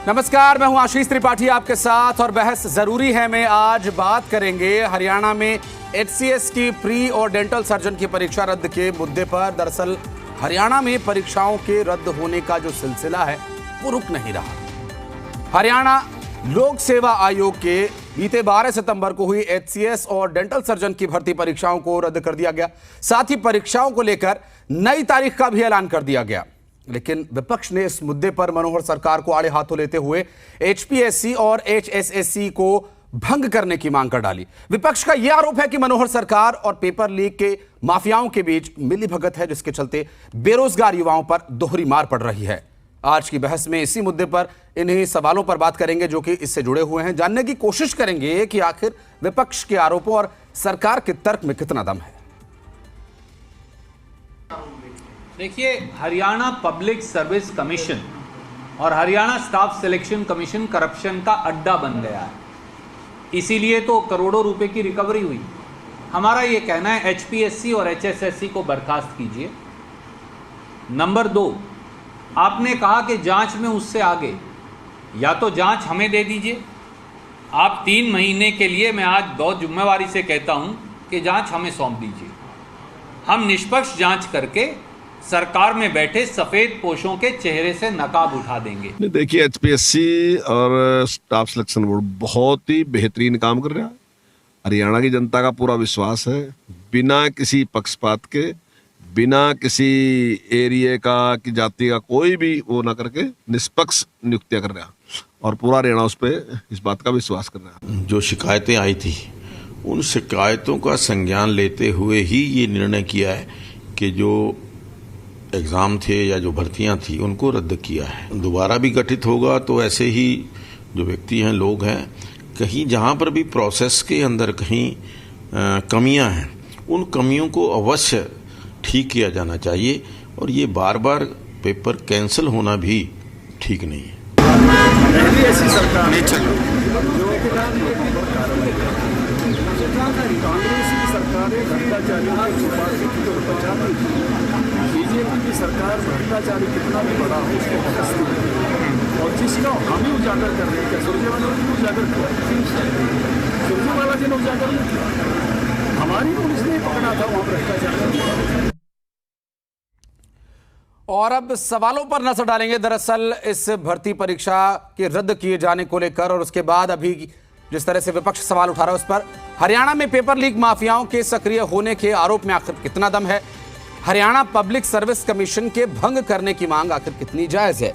नमस्कार, मैं हूं आशीष त्रिपाठी आपके साथ और बहस जरूरी है में आज बात करेंगे हरियाणा में एचसीएस की प्री और डेंटल सर्जन की परीक्षा रद्द के मुद्दे पर। दरअसल हरियाणा में परीक्षाओं के रद्द होने का जो सिलसिला है वो रुक नहीं रहा। हरियाणा लोक सेवा आयोग के बीते 12 सितंबर को हुई एचसीएस और डेंटल सर्जन की भर्ती परीक्षाओं को रद्द कर दिया गया। साथ ही परीक्षाओं को लेकर नई तारीख का भी ऐलान कर दिया गया। लेकिन विपक्ष ने इस मुद्दे पर मनोहर सरकार को आड़े हाथों लेते हुए एचपीएससी और एचएसएससी को भंग करने की मांग कर डाली। विपक्ष का यह आरोप है कि मनोहर सरकार और पेपर लीक के माफियाओं के बीच मिलीभगत है, जिसके चलते बेरोजगार युवाओं पर दोहरी मार पड़ रही है। आज की बहस में इसी मुद्दे पर इन्हीं सवालों पर बात करेंगे जो कि इससे जुड़े हुए हैं। जानने की कोशिश करेंगे कि आखिर विपक्ष के आरोपों और सरकार के तर्क में कितना दम है। देखिए, हरियाणा पब्लिक सर्विस कमीशन और Haryana staff selection commission corruption का अड्डा बन गया है। इसीलिए तो करोड़ों रुपए की रिकवरी हुई। हमारा ये कहना है एचपीएससी और एचएसएससी को बर्खास्त कीजिए। नंबर 2, आपने कहा कि जांच में उससे आगे, या तो जांच हमें दे दीजिए। आप 3 महीने के लिए, मैं आज बहुत जिम्मेवारी से कहता हूं कि जांच हमें सौंप दीजिए। हम निष्पक्ष जांच करके सरकार में बैठे सफेद पोशों के चेहरे से नकाब उठा देंगे। देखिए, एचपीएससी और स्टाफ सिलेक्शन बोर्ड बहुत ही बेहतरीन काम कर रहा है। हरियाणा की जनता का पूरा विश्वास है, बिना किसी पक्षपात के, बिना किसी एरिया का कि जाति का कोई भी वो ना करके निष्पक्ष नियुक्तियां कर रहा है और पूरा हरियाणा उस पर इस बात का विश्वास कर रहा है। जो शिकायतें आई थी उन शिकायतों का संज्ञान लेते हुए ही ये निर्णय किया है कि जो एग्ज़ाम थे या जो भर्तियां थी उनको रद्द किया है। दोबारा भी गठित होगा तो ऐसे ही जो व्यक्ति हैं, लोग हैं, कहीं जहां पर भी प्रोसेस के अंदर कहीं कमियां हैं, उन कमियों को अवश्य ठीक किया जाना चाहिए और ये बार बार पेपर कैंसिल होना भी ठीक नहीं है। ऐसी सरकार नहीं चल बीजेपी की सरकार भ्रष्टाचारी कितना भी बड़ा हो उसको पकड़ती है और जिसका हम ही उजागर कर रहे हैं। सुरजेवाला जी ने उजागर किया, सुरजेवाला जी ने उजागर नहीं किया, हमारी पुलिस ने पकड़ा था वहां भ्रष्टाचार। और अब सवालों पर नजर डालेंगे। दरअसल इस भर्ती परीक्षा के रद्द किए जाने को लेकर और उसके बाद अभी जिस तरह से विपक्ष सवाल उठा रहा है उस पर हरियाणा में पेपर लीक माफियाओं के सक्रिय होने के आरोप में आखिर कितना दम है। हरियाणा पब्लिक सर्विस कमीशन के भंग करने की मांग आखिर कितनी जायज है।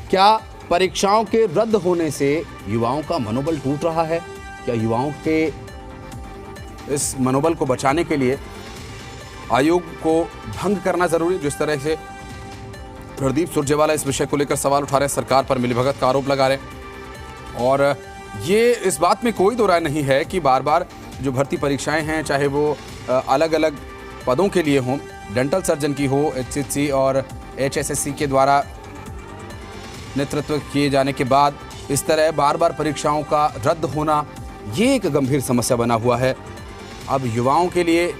क्या परीक्षाओं के रद्द होने से युवाओं का मनोबल टूट रहा है? क्या युवाओं के इस मनोबल को बचाने के लिए आयोग को भंग करना जरूरी? जिस तरह से रणदीप सुरजेवाला इस विषय को लेकर सवाल उठा रहे हैं, सरकार पर मिलीभगत का आरोप लगा रहे हैं। और ये इस बात में कोई दो राय नहीं है कि बार बार जो भर्ती परीक्षाएं हैं, चाहे वो अलग अलग पदों के लिए हों, डेंटल सर्जन की हो, एचसीएससी और एचएसएससी के द्वारा नेतृत्व किए जाने के बाद इस तरह बार बार परीक्षाओं का रद्द होना ये एक गंभीर समस्या बना हुआ है। अब युवाओं के लिए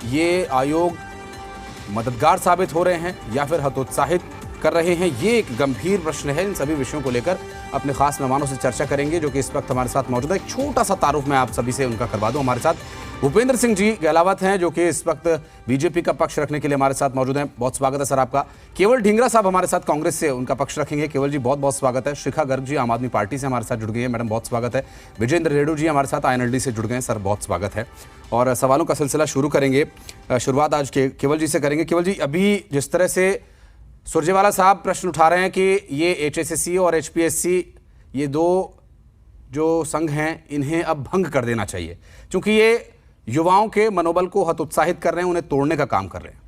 ये आयोग मददगार साबित हो रहे हैं या फिर हतोत्साहित कर रहे हैं, ये एक गंभीर प्रश्न है। इन सभी विषयों को लेकर अपने खास मेहमानों से चर्चा करेंगे जो कि इस वक्त हमारे साथ मौजूद है। एक छोटा सा तारुफ मैं आप सभी से उनका करवा दूं। हमारे साथ भूपेंद्र सिंह जी गहलावत हैं जो कि इस वक्त बीजेपी का पक्ष रखने के लिए हमारे साथ मौजूद हैं। बहुत स्वागत है सर आपका। केवल ढींगरा साहब हमारे साथ कांग्रेस से उनका पक्ष रखेंगे। केवल जी बहुत बहुत स्वागत है। शिखा गर्ग जी आम आदमी पार्टी से हमारे साथ जुड़ गई है, मैडम बहुत स्वागत है। विजेंद्र रेड्डी जी हमारे साथ आईएनएलडी से जुड़ गए हैं, सर बहुत स्वागत है। और सवालों का सिलसिला शुरू करेंगे। शुरुआत आज के केवल जी से करेंगे। केवल जी, अभी जिस तरह से सुरजेवाला साहब प्रश्न उठा रहे हैं कि ये एचएसएससी और एचपीएससी, ये दो जो संघ हैं, इन्हें अब भंग कर देना चाहिए क्योंकि ये युवाओं के मनोबल को हतोत्साहित कर रहे हैं, उन्हें तोड़ने का काम कर रहे हैं।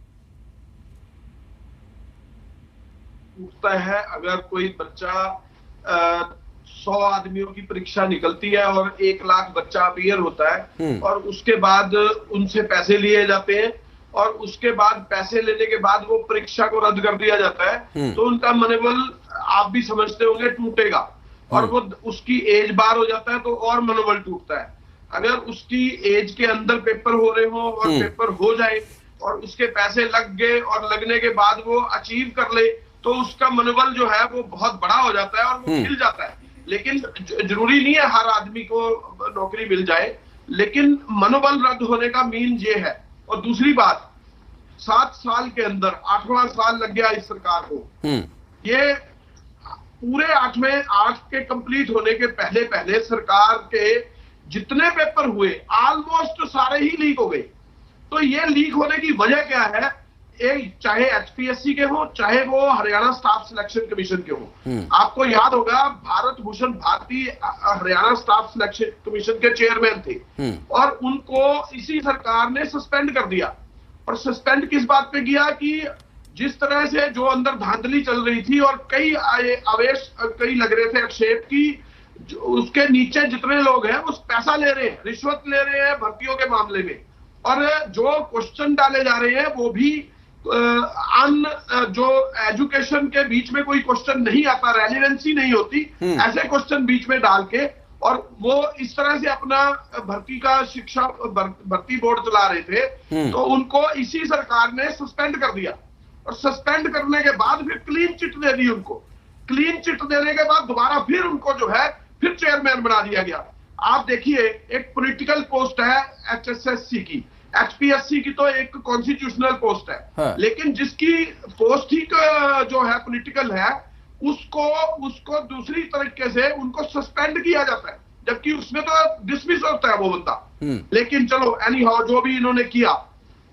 उठता है अगर कोई बच्चा 100 आदमियों की परीक्षा निकलती है और 1 लाख बच्चा अपीयर होता है और उसके बाद उनसे पैसे लिए जाते हैं और उसके बाद पैसे लेने के बाद वो परीक्षा को रद्द कर दिया जाता है, तो उनका मनोबल आप भी समझते होंगे टूटेगा और वो उसकी एज बार हो जाता है तो और मनोबल टूटता है। अगर उसकी एज के अंदर पेपर हो रहे हो और पेपर हो जाए और उसके पैसे लग गए और लगने के बाद वो अचीव कर ले तो उसका मनोबल जो है वो बहुत बड़ा हो जाता है और वो खिल जाता है। लेकिन जरूरी नहीं है हर आदमी को नौकरी मिल जाए, लेकिन मनोबल रद्द होने का मीन ये है। और दूसरी बात, 7 साल के अंदर 8वां साल लग गया इस सरकार को। ये पूरे 8 के कंप्लीट होने के पहले पहले सरकार के जितने पेपर हुए ऑलमोस्ट सारे ही लीक हो गए। तो ये लीक होने की वजह क्या है? चाहे एचपीएससी के हो, चाहे वो हरियाणा स्टाफ सिलेक्शन कमीशन के हो। आपको याद होगा Bharat Bhushan Bharti Haryana staff selection commission के चेयरमैन थे और उनको इसी सरकार ने सस्पेंड कर दिया। और सस्पेंड किस बात पे किया कि जिस तरह से जो अंदर धांधली चल रही थी और कई लग रहे थे आक्षेप की उसके नीचे जितने लोग हैं वो पैसा ले रहे हैं, रिश्वत ले रहे हैं भर्तियों के मामले में। और जो क्वेश्चन डाले जा रहे हैं वो भी जो एजुकेशन के बीच में कोई क्वेश्चन नहीं आता, रेलिवेंसी नहीं होती, ऐसे क्वेश्चन बीच में डाल के और वो इस तरह से अपना भर्ती का भर्ती बोर्ड चला रहे थे। तो उनको इसी सरकार ने सस्पेंड कर दिया और सस्पेंड करने के बाद फिर क्लीन चिट दे दी उनको। क्लीन चिट देने के बाद दोबारा फिर उनको जो है फिर चेयरमैन बना दिया गया। आप देखिए, एक पॉलिटिकल पोस्ट है एचएसएससी की, एचपीएससी की तो एक कॉन्स्टिट्यूशनल पोस्ट है। हाँ। लेकिन जिसकी पोस्ट ही जो है पॉलिटिकल है उसको दूसरी तरीके से उनको सस्पेंड किया जाता है, जबकि उसमें तो डिसमिस होता है वो बंदा। लेकिन चलो एनी हाउ जो भी इन्होंने किया,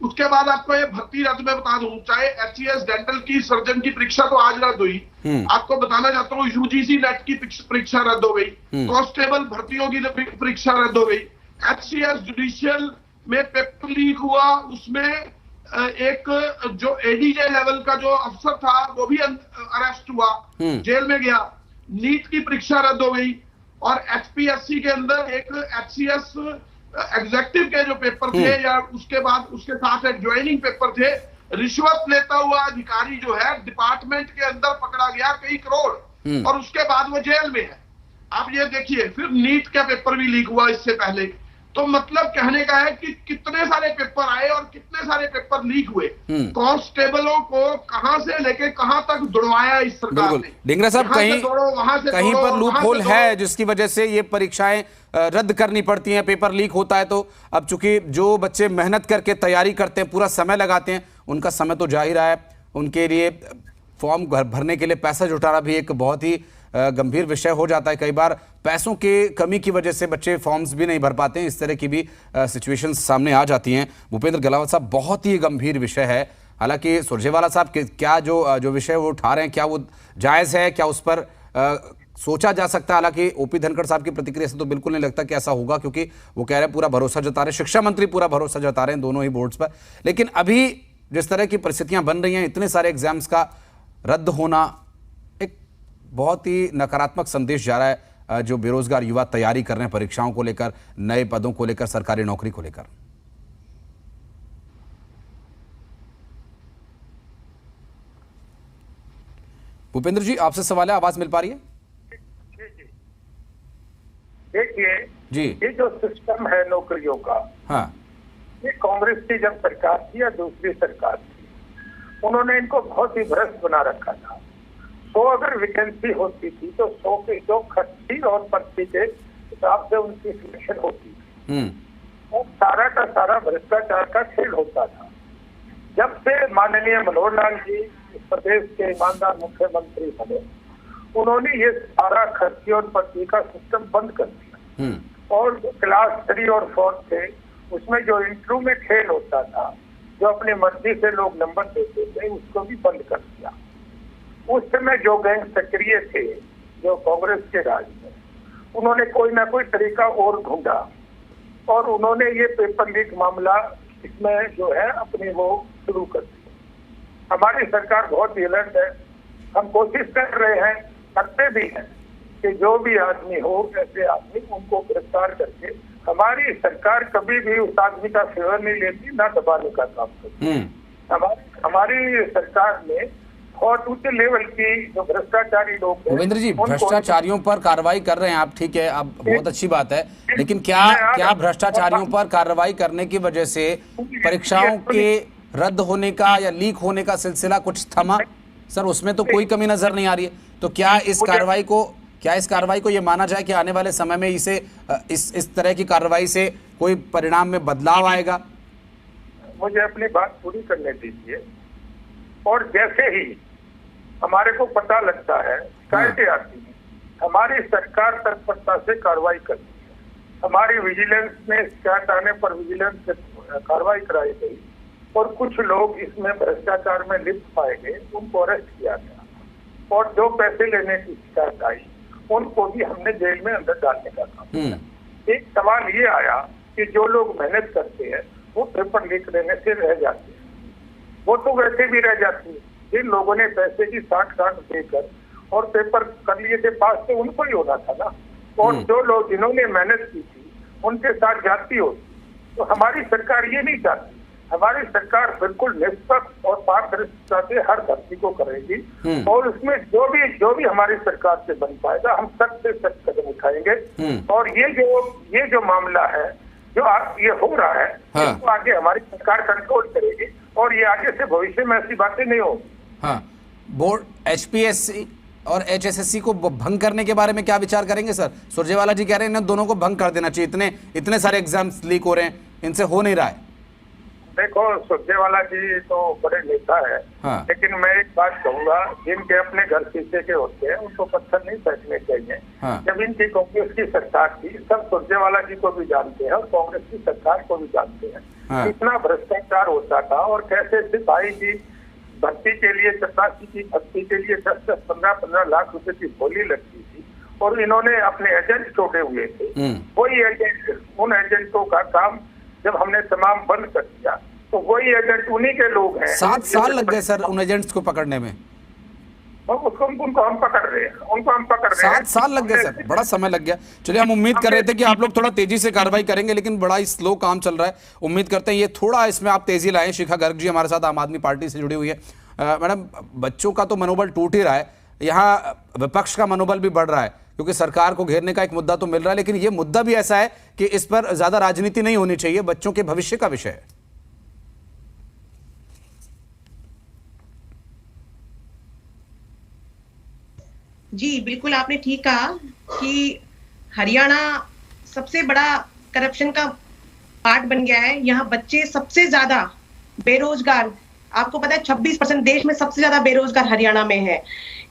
उसके बाद आपको ये भर्ती रद्द में बता दूं, चाहे एचईएस डेंटल की सर्जन की परीक्षा तो आज रद्द हुई, आपको बताना चाहता हूँ यूजीसी नेट की परीक्षा रद्द हो गई, कांस्टेबल भर्तियों की परीक्षा रद्द हो गई, एचसीएस जुडिशियल में पेपर लीक हुआ, उसमें एक जो एडीजे लेवल का जो अफसर था वो भी अरेस्ट हुआ, जेल में गया, नीट की परीक्षा रद्द हो गई। और एचपीएससी के अंदर एक एचसीएस एग्जेक्टिव के जो पेपर थे या उसके बाद उसके साथ एक ज्वाइनिंग पेपर थे, रिश्वत लेता हुआ अधिकारी जो है डिपार्टमेंट के अंदर पकड़ा गया कई करोड़ और उसके बाद वो जेल में है। आप ये देखिए, फिर नीट का पेपर भी लीक हुआ इससे पहले। तो मतलब कहने का है कि कितने सारे पेपर आए और कितने सारे पेपर लीक हुए। कांस्टेबलों को कहां से लेके कहां तक दौड़वाया इस सरकार ने। डिंगरा साहब, कहीं पर लूप होल है जिसकी वजह से ये परीक्षाएं रद्द करनी पड़ती हैं, पेपर लीक होता है। तो अब चूंकि जो बच्चे मेहनत करके तैयारी करते हैं, पूरा समय लगाते हैं, उनका समय तो जा ही रहा है। उनके लिए फॉर्म भरने के लिए पैसा जुटाना भी एक बहुत ही गंभीर विषय हो जाता है। कई बार पैसों के कमी की वजह से बच्चे फॉर्म्स भी नहीं भर पाते हैं। इस तरह की भी सिचुएशंस सामने आ जाती हैं। भूपेंद्र गलावत साहब, बहुत ही गंभीर विषय है। हालांकि सुरजेवाला साहब क्या जो विषय वो उठा रहे हैं, क्या वो जायज़ है, क्या उस पर सोचा जा सकता है? हालांकि ओपी धनखड़ साहब की प्रतिक्रिया से तो बिल्कुल नहीं लगता कि ऐसा होगा, क्योंकि वो कह रहे हैं पूरा भरोसा जता रहे हैं, शिक्षा मंत्री पूरा भरोसा जता रहे हैं दोनों ही बोर्ड्स पर। लेकिन अभी जिस तरह की परिस्थितियां बन रही हैं, इतने सारे एग्जाम्स का रद्द होना एक बहुत ही नकारात्मक संदेश जा रहा है जो बेरोजगार युवा तैयारी कर रहे हैं परीक्षाओं को लेकर, नए पदों को लेकर, सरकारी नौकरी को लेकर। भूपेंद्र जी, आपसे सवाल है, आवाज मिल पा रही है? देखिए जी, ये जो सिस्टम है नौकरियों का, हाँ, ये कांग्रेस की जब सरकार थी या दूसरी सरकार थी, उन्होंने इनको बहुत ही भ्रष्ट बना रखा था। 100 अगर वैकेंसी होती थी तो 100 की जो खर्ची और पर्ची के हिसाब से उनकी सिलेक्शन होती थी और सारा का सारा भ्रष्टाचार का खेल होता था। जब से माननीय मनोहर लाल जी इस प्रदेश के ईमानदार मुख्यमंत्री बने, उन्होंने ये सारा खर्ची और पर्ची का सिस्टम बंद कर दिया और जो क्लास 3 और 4 थे उसमें जो इंटरव्यू में खेल होता था, जो अपनी मर्जी से लोग नंबर देते थे, उसको भी बंद कर दिया। उस समय जो गैंग सक्रिय थे जो कांग्रेस के राज में, उन्होंने कोई ना कोई तरीका और ढूंढा और उन्होंने ये पेपर लीक मामला इसमें जो है अपनी वो शुरू कर दी। हमारी सरकार बहुत ही अलर्ट है, हम कोशिश कर रहे हैं, करते भी हैं कि जो भी आदमी हो, ऐसे आदमी उनको गिरफ्तार करके, हमारी सरकार कभी भी उस आदमी का फेवर नहीं लेती, ना दबाने का काम करती। हमारी सरकार ने बहुत उच्च लेवल की जो भ्रष्टाचारी लोग हैं, भूपेंद्र जी, भ्रष्टाचारियों पर कार्रवाई कर रहे हैं आप, ठीक है, अब बहुत अच्छी बात है, लेकिन क्या भ्रष्टाचारियों पर कार्रवाई करने की वजह से परीक्षाओं के रद्द होने का या लीक होने का सिलसिला कुछ थमा? सर उसमें तो कोई कमी नजर नहीं आ रही है, तो क्या इस कार्रवाई को ये माना जाए कि आने वाले समय में इस तरह की कार्रवाई से कोई परिणाम में बदलाव आएगा? मुझे अपनी बात पूरी करने दीजिए। और जैसे ही हमारे को पता लगता है, शिकायतें आती हैं, हमारी सरकार तत्परता से कार्रवाई करती है। हमारी विजिलेंस में शिकायत आने पर विजिलेंस से कार्रवाई कराई गई और कुछ लोग इसमें भ्रष्टाचार में लिप्त पाए गए, उनको अरेस्ट किया गया। और जो पैसे लेने की शिकायत आई उनको भी हमने जेल में अंदर डालने का काम किया। एक सवाल ये आया कि जो लोग मेहनत करते हैं वो पेपर लीक देने से रह जाते हैं, वो तो वैसे भी रह जाती है। जिन लोगों ने पैसे की साठ देकर और पेपर कर लिए थे पास, तो उनको ही होना था ना। और जो लोग जिन्होंने मेहनत की थी उनके साथ जाती होती। तो हमारी सरकार ये नहीं चाहती। हमारी सरकार बिल्कुल निष्पक्ष और पारदर्शिता से हर भर्ती को करेगी और उसमें जो भी हमारी सरकार से बन पाएगा हम सख्त से सख्त कदम उठाएंगे। और ये जो मामला है, जो ये हो रहा है, इसको आगे हमारी सरकार कंट्रोल करेगी और ये आगे से भविष्य में ऐसी बातें नहीं होगी। हाँ, बोर्ड HPSC और HSSC को भंग करने के बारे में क्या विचार करेंगे सर? सुरजेवाला जी कह रहे हैं इन दोनों को भंग कर देना चाहिए, इतने सारे एग्जाम्स लीक हो रहे हैं, इनसे हो नहीं रहा है। देखो, सुरजेवाला जी तो बड़े नेता है, लेकिन मैं एक बात कहूंगा, जिनके अपने घर शीशे के होते हैं उनको पत्थर नहीं फेंकने चाहिए। जब इनकी कांग्रेस की सरकार थी, सब सुरजेवाला जी को भी जानते हैं और कांग्रेस की सरकार को भी जानते हैं कितना भ्रष्टाचार होता था और कैसे सिपाही की भर्ती के लिए, चपरासी की भर्ती के लिए 10-10, 15-15 लाख रुपए की बोली लगती थी और इन्होंने अपने एजेंट छोड़े हुए थे। वही एजेंट, उन एजेंटों का काम जब हमने तमाम बंद कर दिया तो वही एजेंट उन्हीं के लोग हैं। 7 साल लग गए सर उन एजेंट्स को पकड़ने में। उनको हम पकड़ रहे हैं, 7 साल लग गए सर, बड़ा समय लग गया। चलिए, हम उम्मीद कर रहे थे कि आप लोग थोड़ा तेजी से कार्रवाई करेंगे, लेकिन बड़ा ही स्लो काम चल रहा है। उम्मीद करते हैं ये थोड़ा इसमें आप तेजी लाएं। शिखा गर्ग जी हमारे साथ आम आदमी पार्टी से जुड़ी हुई है। मैडम, बच्चों का तो मनोबल टूट ही रहा है, यहाँ विपक्ष का मनोबल भी बढ़ रहा है क्योंकि सरकार को घेरने का एक मुद्दा तो मिल रहा है, लेकिन ये मुद्दा भी ऐसा है कि इस पर ज्यादा राजनीति नहीं होनी चाहिए, बच्चों के भविष्य का विषय है। जी बिल्कुल, आपने ठीक कहा कि हरियाणा सबसे बड़ा करप्शन का पार्ट बन गया है। यहाँ बच्चे सबसे ज्यादा बेरोजगार, आपको पता है 26% देश में सबसे ज्यादा बेरोजगार हरियाणा में है।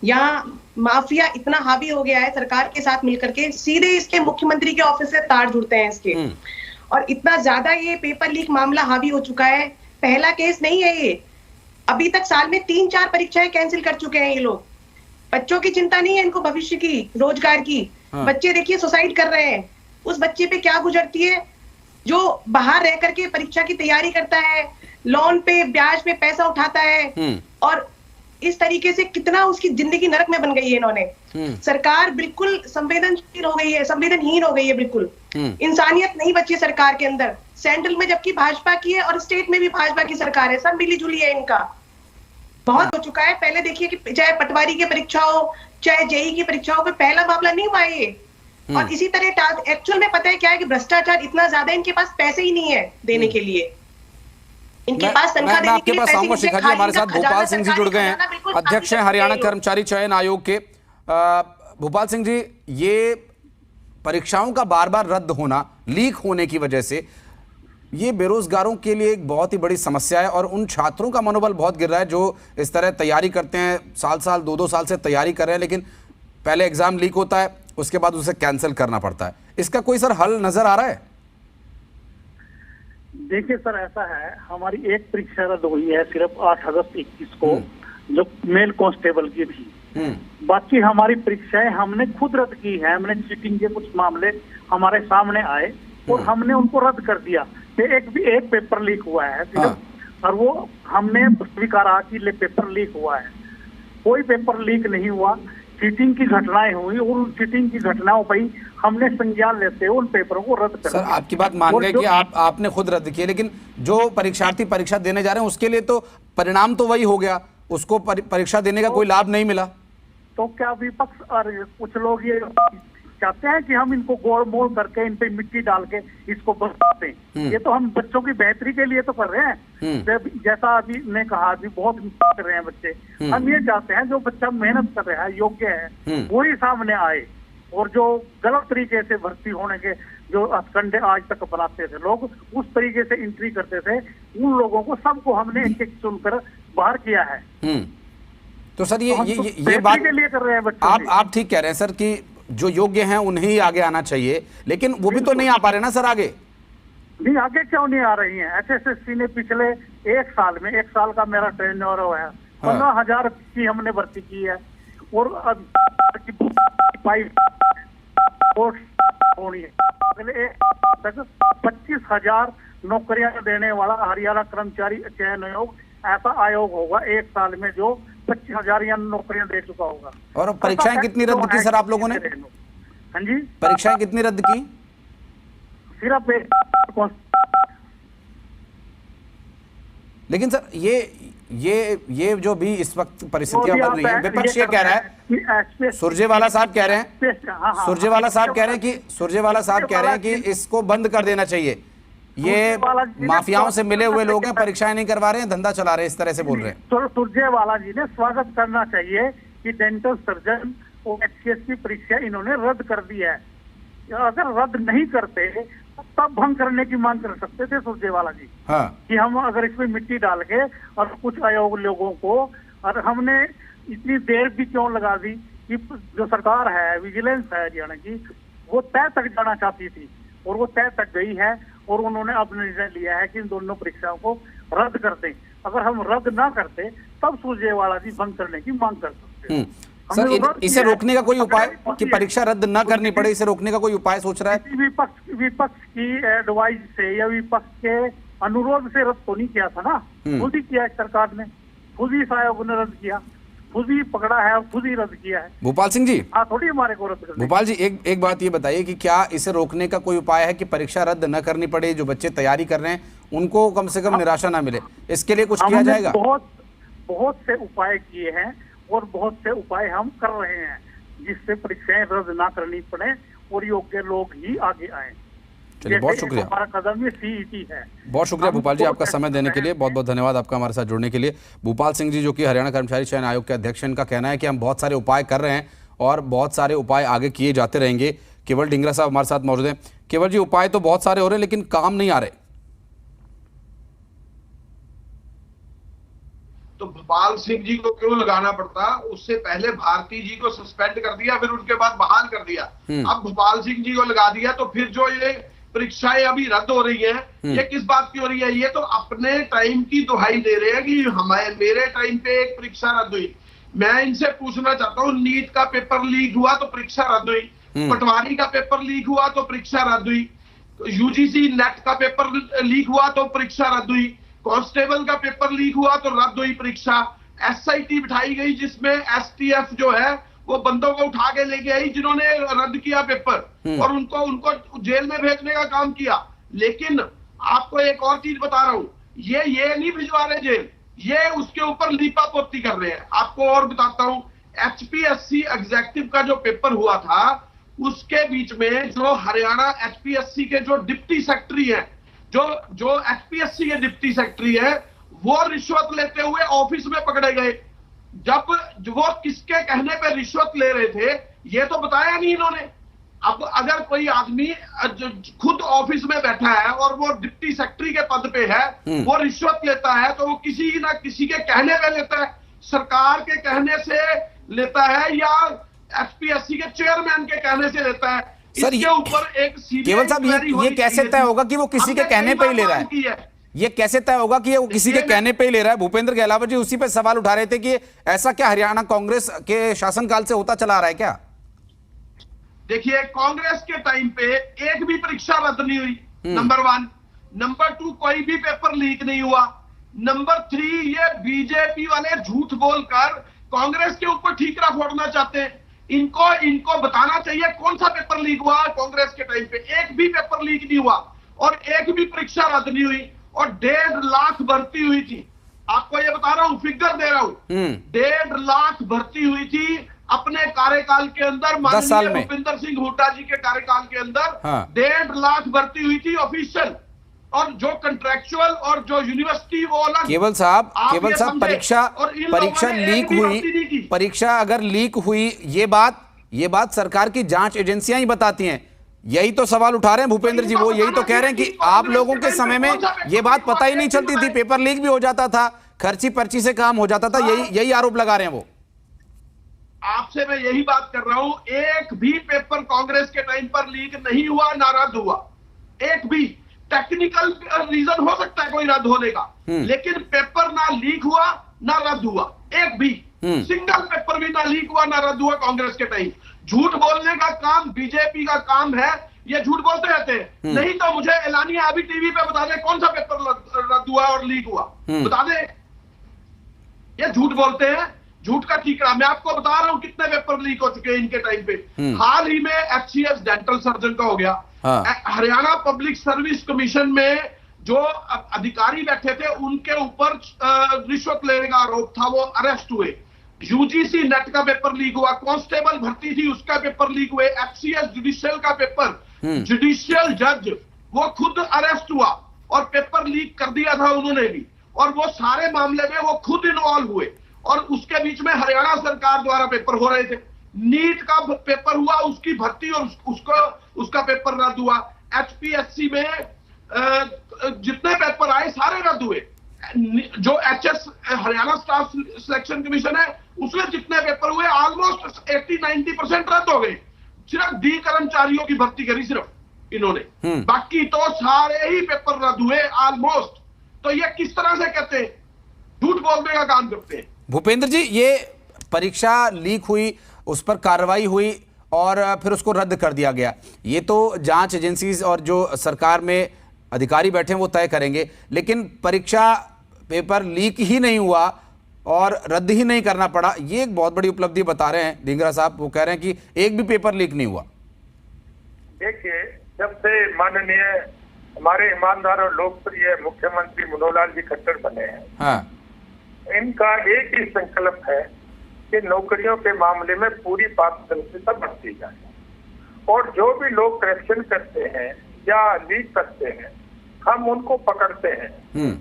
यहाँ माफिया इतना हावी हो गया है, सरकार के साथ मिलकर के सीधे इसके मुख्यमंत्री के ऑफिस से तार जुड़ते हैं इसके। और इतना ज्यादा ये पेपर लीक मामला हावी हो चुका है। पहला केस नहीं है ये, अभी तक साल में 3-4 परीक्षाएं कैंसिल कर चुके हैं ये लोग। बच्चों की चिंता नहीं है इनको, भविष्य की, रोजगार की। बच्चे देखिए सुसाइड कर रहे हैं। उस बच्चे पे क्या गुजरती है जो बाहर रह करके परीक्षा की तैयारी करता है, लोन पे ब्याज पे पैसा उठाता है और इस तरीके से कितना उसकी जिंदगी नरक में बन गई है। इन्होंने सरकार बिल्कुल संवेदनशील हो गई है, संवेदनहीन हो गई है, बिल्कुल इंसानियत नहीं बची सरकार के अंदर। सेंट्रल में जबकि भाजपा की है और स्टेट में भी भाजपा की सरकार है, सब मिली जुली है। इनका बहुत हो चुका है। पहले देखिए कि चाहे पटवारी की परीक्षा हो, चाहे जेई की परीक्षा हो, पहला मामला नहीं हुआ ये। और इसी तरह एक्चुअल में पता है क्या है कि भ्रष्टाचार इतना ज्यादा, इनके पास पैसे ही नहीं है देने के लिए। इनके पास तनख्वाह देने के लिए पैसे नहीं है। शिखा जी हमारे साथ भोपाल सिंह जी जुड़ गए हैं, अध्यक्ष हैं हरियाणा कर्मचारी चयन आयोग के। भोपाल सिंह जी, ये परीक्षाओं का बार बार रद्द होना, लीक होने की वजह से ये बेरोजगारों के लिए एक बहुत ही बड़ी समस्या है और उन छात्रों का मनोबल बहुत गिर रहा है जो इस तरह तैयारी करते हैं, साल 2-2 साल से तैयारी कर रहे हैं, लेकिन पहले एग्जाम लीक होता है, उसके बाद उसे कैंसिल करना पड़ता है। इसका कोई सर हल नजर आ रहा है? देखिए सर, ऐसा है, हमारी एक परीक्षा रद्द हुई है सिर्फ 8 अगस्त 21 को, जो मेल कांस्टेबल की थी। बाकी हमारी परीक्षाएं हमने खुद रद्द की है। हमने चीटिंग के कुछ मामले हमारे सामने आए और हमने उनको रद्द कर दिया। एक पेपर लीक हुआ है सिर्फ, और वो हमने स्वीकारा कि पेपर लीक हुआ है। कोई पेपर लीक नहीं हुआ, चीटिंग की घटनाएं हुई और उन चीटिंग की घटनाओं पर ही हमने संज्ञान लेते हुए उन पेपरों को रद्द कर दिया। सर, आपकी बात मान गए कि आपने खुद रद्द किए, लेकिन जो परीक्षार्थी परीक्षा देने जा रहे हैं उसके लिए तो परिणाम तो वही हो गया, उसको परीक्षा देने का कोई लाभ नहीं मिला। तो क्या विपक्ष और कुछ लोग ये चाहते हैं कि हम इनको गोल मोल करके इन पे मिट्टी डाल के इसको बचाते हैं। ये तो हम बच्चों की बेहतरी के लिए तो कर रहे हैं। जैसा अभी ने कहा, अभी बहुत कर रहे हैं बच्चे। हम ये चाहते हैं जो बच्चा मेहनत कर रहा है, योग्य है, वही सामने आए। और जो गलत तरीके से भर्ती होने के जो हथकंडे आज तक बनाते थे लोग, उस तरीके से एंट्री करते थे, उन लोगों को सबको हमने एक एक चुनकर बाहर किया है। तो सर ये बात के लिए कर रहे हैं बच्चों आप ठीक कह रहे हैं सर कि जो योग्य हैं उन्हें ही आगे आना चाहिए, लेकिन वो भी तो नहीं आ पा रहे ना सर आगे। नहीं, आगे क्यों नहीं आ रही हैं? एसएससी ने पिछले एक साल का मेरा ट्रेनर है, 15,000 की हमने भर्ती की है। और होनी है अगले एक तक 25,000 नौकरियां देने वाला हरियाणा कर्मचारी चयन आयोग ऐसा आयोग होगा एक साल में जो 25,000 नौकरियां दे चुका होगा। और परीक्षाएं कितनी रद्द की सर आप लोगों ने? हाँ जी, परीक्षाएं कितनी रद्द की? सिर्फ एक। लेकिन सर ये जो भी इस वक्त परिस्थितियां बन रही हैं, विपक्ष ये कह रहा है, सुरजेवाला साहब कह रहे हैं, सुरजेवाला साहब कह रहे हैं कि इसको बंद कर देना चाहिए। ये माफियाओं से मिले हुए लोग हैं, परीक्षाएं नहीं करवा रहे हैं, धंधा चला रहे हैं, इस तरह से बोल रहे हैं। तो सुरजेवाला जी ने स्वागत करना चाहिए कि डेंटल सर्जन और HCS की परीक्षा इन्होंने रद्द कर दी है। अगर रद्द नहीं करते तब भंग करने की मांग कर सकते थे सुरजेवाला जी। हाँ। कि हम अगर इसमें मिट्टी डाल के और कुछ आयोग लोगों को, और हमने इतनी देर भी क्यों लगा दी कि जो सरकार है, विजिलेंस है हरियाणा की, वो तय तक जाना चाहती थी और वो तय तक गई है। और उन्होंने अब निर्णय लिया है कि इन दोनों परीक्षाओं को रद्द कर दें। अगर हम रद्द ना करते तब सुरजेवाला जी भंग करने की मांग कर सकते। सर इसे रोकने का कोई उपाय, कि परीक्षा रद्द न करनी पड़े, इसे रोकने का कोई उपाय सोच रहा है? विपक्ष की एडवाइस से या विपक्ष के अनुरोध से रद्द तो नहीं किया था ना, खुद ही किया सरकार ने, खुद ही आयोग ने रद्द किया, खुद ही पकड़ा है, खुद ही रद्द किया है। भोपाल सिंह जी, थोड़ी हमारे को रद्द करना। भोपाल जी एक बात ये बताइए कि क्या इसे रोकने का कोई उपाय है कि परीक्षा रद्द न करनी पड़े, जो बच्चे तैयारी कर रहे हैं उनको कम से कम निराशा ना मिले, इसके लिए कुछ किया जाएगा? बहुत से उपाय किए हैं और बहुत से उपाय हम कर रहे हैं जिससे परीक्षाएं रद्द ना करनी पड़े और योग्य लोग ही आगे आए। चलिए, बहुत शुक्रिया। हमारा कदम ये CET है। बहुत शुक्रिया भोपाल जी, आपका समय देने के लिए बहुत बहुत धन्यवाद आपका हमारे साथ जुड़ने के लिए। भोपाल सिंह जी जो कि हरियाणा कर्मचारी चयन आयोग के अध्यक्ष हैं, इनका कहना है कि हम बहुत सारे उपाय कर रहे हैं और बहुत सारे उपाय आगे किए जाते रहेंगे। केवल ढींगरा साहब हमारे साथ मौजूद हैं। केवल जी, उपाय तो बहुत सारे हो रहे हैं लेकिन काम नहीं आ रहे। तो भोपाल सिंह जी को क्यों लगाना पड़ता? उससे पहले भारती जी को सस्पेंड कर दिया, फिर उनके बाद बहाल कर दिया। अब भोपाल सिंह जी को लगा दिया, तो फिर जो ये परीक्षाएं अभी रद्द हो रही हैं, ये किस बात की हो रही है? ये तो अपने टाइम की दुहाई दे रहे हैं कि मेरे टाइम पे एक परीक्षा रद्द हुई। मैं इनसे पूछना चाहता हूँ, नीट का पेपर लीक हुआ तो परीक्षा रद्द हुई, पटवारी का पेपर लीक हुआ तो परीक्षा रद्द हुई, UGC नेट का पेपर लीक हुआ तो परीक्षा रद्द हुई, कांस्टेबल का पेपर लीक हुआ तो रद्द हुई परीक्षा, SIT बिठाई गई जिसमें STF जो है वो बंदों को उठा के लेके आई जिन्होंने रद्द किया पेपर और उनको जेल में भेजने का काम किया। लेकिन आपको एक और चीज बता रहा हूं, ये नहीं भिजवा रहे जेल, ये उसके ऊपर लीपापोती कर रहे हैं। आपको और बताता हूं, HPSC एग्जीक्यूटिव का जो पेपर हुआ था उसके बीच में जो हरियाणा HPSC के जो डिप्टी सेक्रेटरी है, जो HPSC के डिप्टी सेक्रेटरी है, वो रिश्वत लेते हुए ऑफिस में पकड़े गए। जब वो किसके कहने पे रिश्वत ले रहे थे ये तो बताया नहीं इन्होंने। अब अगर कोई आदमी खुद ऑफिस में बैठा है और वो डिप्टी सेक्रेटरी के पद पे है, वो रिश्वत लेता है तो वो किसी ना किसी के कहने पे लेता है, सरकार के कहने से लेता है या HPSC के चेयरमैन के कहने से लेता है। सर, इसके ऊपर एक केवल साहब ये कैसे तय होगा कि वो किसी के कहने पे ही ले रहा है? ये कैसे तय होगा कि वो किसी के कहने पे ही ले रहा है? भूपेंद्र गहलावत जी उसी पे सवाल उठा रहे थे कि ऐसा क्या हरियाणा कांग्रेस के शासनकाल से होता चला रहा है क्या? देखिए, कांग्रेस के टाइम पे एक भी परीक्षा रद्द नहीं हुई, नंबर 1। नंबर 2, कोई भी पेपर लीक नहीं हुआ। नंबर 3, ये बीजेपी वाले झूठ बोलकर कांग्रेस के ऊपर ठीकरा फोड़ना चाहते हैं। इनको बताना चाहिए कौन सा पेपर लीक हुआ कांग्रेस के टाइम पे। एक भी पेपर लीक नहीं हुआ और एक भी परीक्षा रद्द नहीं हुई और 1.5 लाख भर्ती हुई थी। आपको ये बता रहा हूं, फिगर दे रहा हूं, 1.5 लाख भर्ती हुई थी अपने कार्यकाल के अंदर 10 साल माननीय में भूपेंद्र सिंह हुड्डा जी के कार्यकाल के अंदर हाँ। 1.5 लाख भर्ती हुई थी ऑफिशियल, और जो कंट्रैक्चुअल और जो यूनिवर्सिटी वो अलग। केवल साहब आप ये परीक्षा समझे, और इन लोगों परीक्षा ने एक लीक भी भर्ती नहीं की। हुई, परीक्षा अगर लीक हुई, ये बात सरकार की जांच एजेंसियां ही बताती हैं। यही तो सवाल उठा रहे हैं भूपेंद्र जी, वो यही तो कह रहे हैं कि आप लोगों के समय में ये बात पता ही नहीं चलती थी, पेपर लीक भी हो जाता था, खर्ची पर्ची से काम हो जाता था। यही आरोप लगा रहे हैं वो। आपसे मैं यही बात कर रहा हूं, एक भी पेपर कांग्रेस के टाइम पर लीक नहीं हुआ, ना रद्द हुआ। एक भी टेक्निकल रीजन हो सकता है कोई रद्द होने का, लेकिन पेपर ना लीक हुआ ना रद्द हुआ, एक भी सिंगल पेपर भी ना लीक हुआ ना रद्द हुआ कांग्रेस के टाइम। झूठ बोलने का काम बीजेपी का काम है, ये झूठ बोलते रहते हैं। नहीं तो मुझे एलानिया अभी टीवी पे बता दे कौन सा पेपर रद्द हुआ और लीक हुआ, बता दे। ये झूठ बोलते हैं, झूठ का ठीकरा। मैं आपको बता रहा हूं कितने पेपर लीक हो चुके हैं इनके टाइम पे। हाल ही में एचसीएस डेंटल सर्जन का हो गया। हरियाणा पब्लिक सर्विस कमीशन में जो अधिकारी बैठे थे उनके ऊपर रिश्वत लेने का आरोप था, वो अरेस्ट हुए। यूजीसी नेट का पेपर लीक हुआ, कांस्टेबल भर्ती थी उसका पेपर लीक हुए, एचसीएस जुडिशियल का पेपर, जुडिशियल जज वो खुद अरेस्ट हुआ और पेपर लीक कर दिया था उन्होंने भी, और वो सारे मामले में वो खुद इन्वॉल्व हुए। और उसके बीच में हरियाणा सरकार द्वारा पेपर हो रहे थे। नीट का पेपर हुआ, उसकी भर्ती और उसका पेपर रद्द हुआ। एचपीएससी में जितने पेपर आए सारे रद्द हुए। जो HS Haryana staff selection commission है उसमें जितने पेपर हुए ऑलमोस्ट 80-90% रद्द हो गए। सिर्फ डी कर्मचारियों की भर्ती करी सिर्फ इन्होंने, बाकी तो सारे ही पेपर रद्द हुए ऑलमोस्ट। तो ये किस तरह से कहते हैं, झूठ बोलने का काम करते हैं। भूपेंद्र जी, ये परीक्षा लीक हुई, उस पर कार्रवाई हुई और फिर उसको रद्द कर दिया गया, ये तो जांच एजेंसीज और जो सरकार में अधिकारी बैठे हैं वो तय करेंगे। लेकिन परीक्षा पेपर लीक ही नहीं हुआ और रद्द ही नहीं करना पड़ा, ये एक बहुत बड़ी उपलब्धि बता रहे हैं ढींगरा साहब। वो कह रहे हैं कि एक भी पेपर लीक नहीं हुआ। देखिए, जब से माननीय हमारे ईमानदार और लोकप्रिय मुख्यमंत्री मनोहर लाल जी खट्टर बने हैं, हाँ, इनका एक ही संकल्प है कि नौकरियों के मामले में पूरी पारदर्शिता बरती जाए, और जो भी लोग करप्शन करते हैं या लीक करते हैं हम उनको पकड़ते हैं,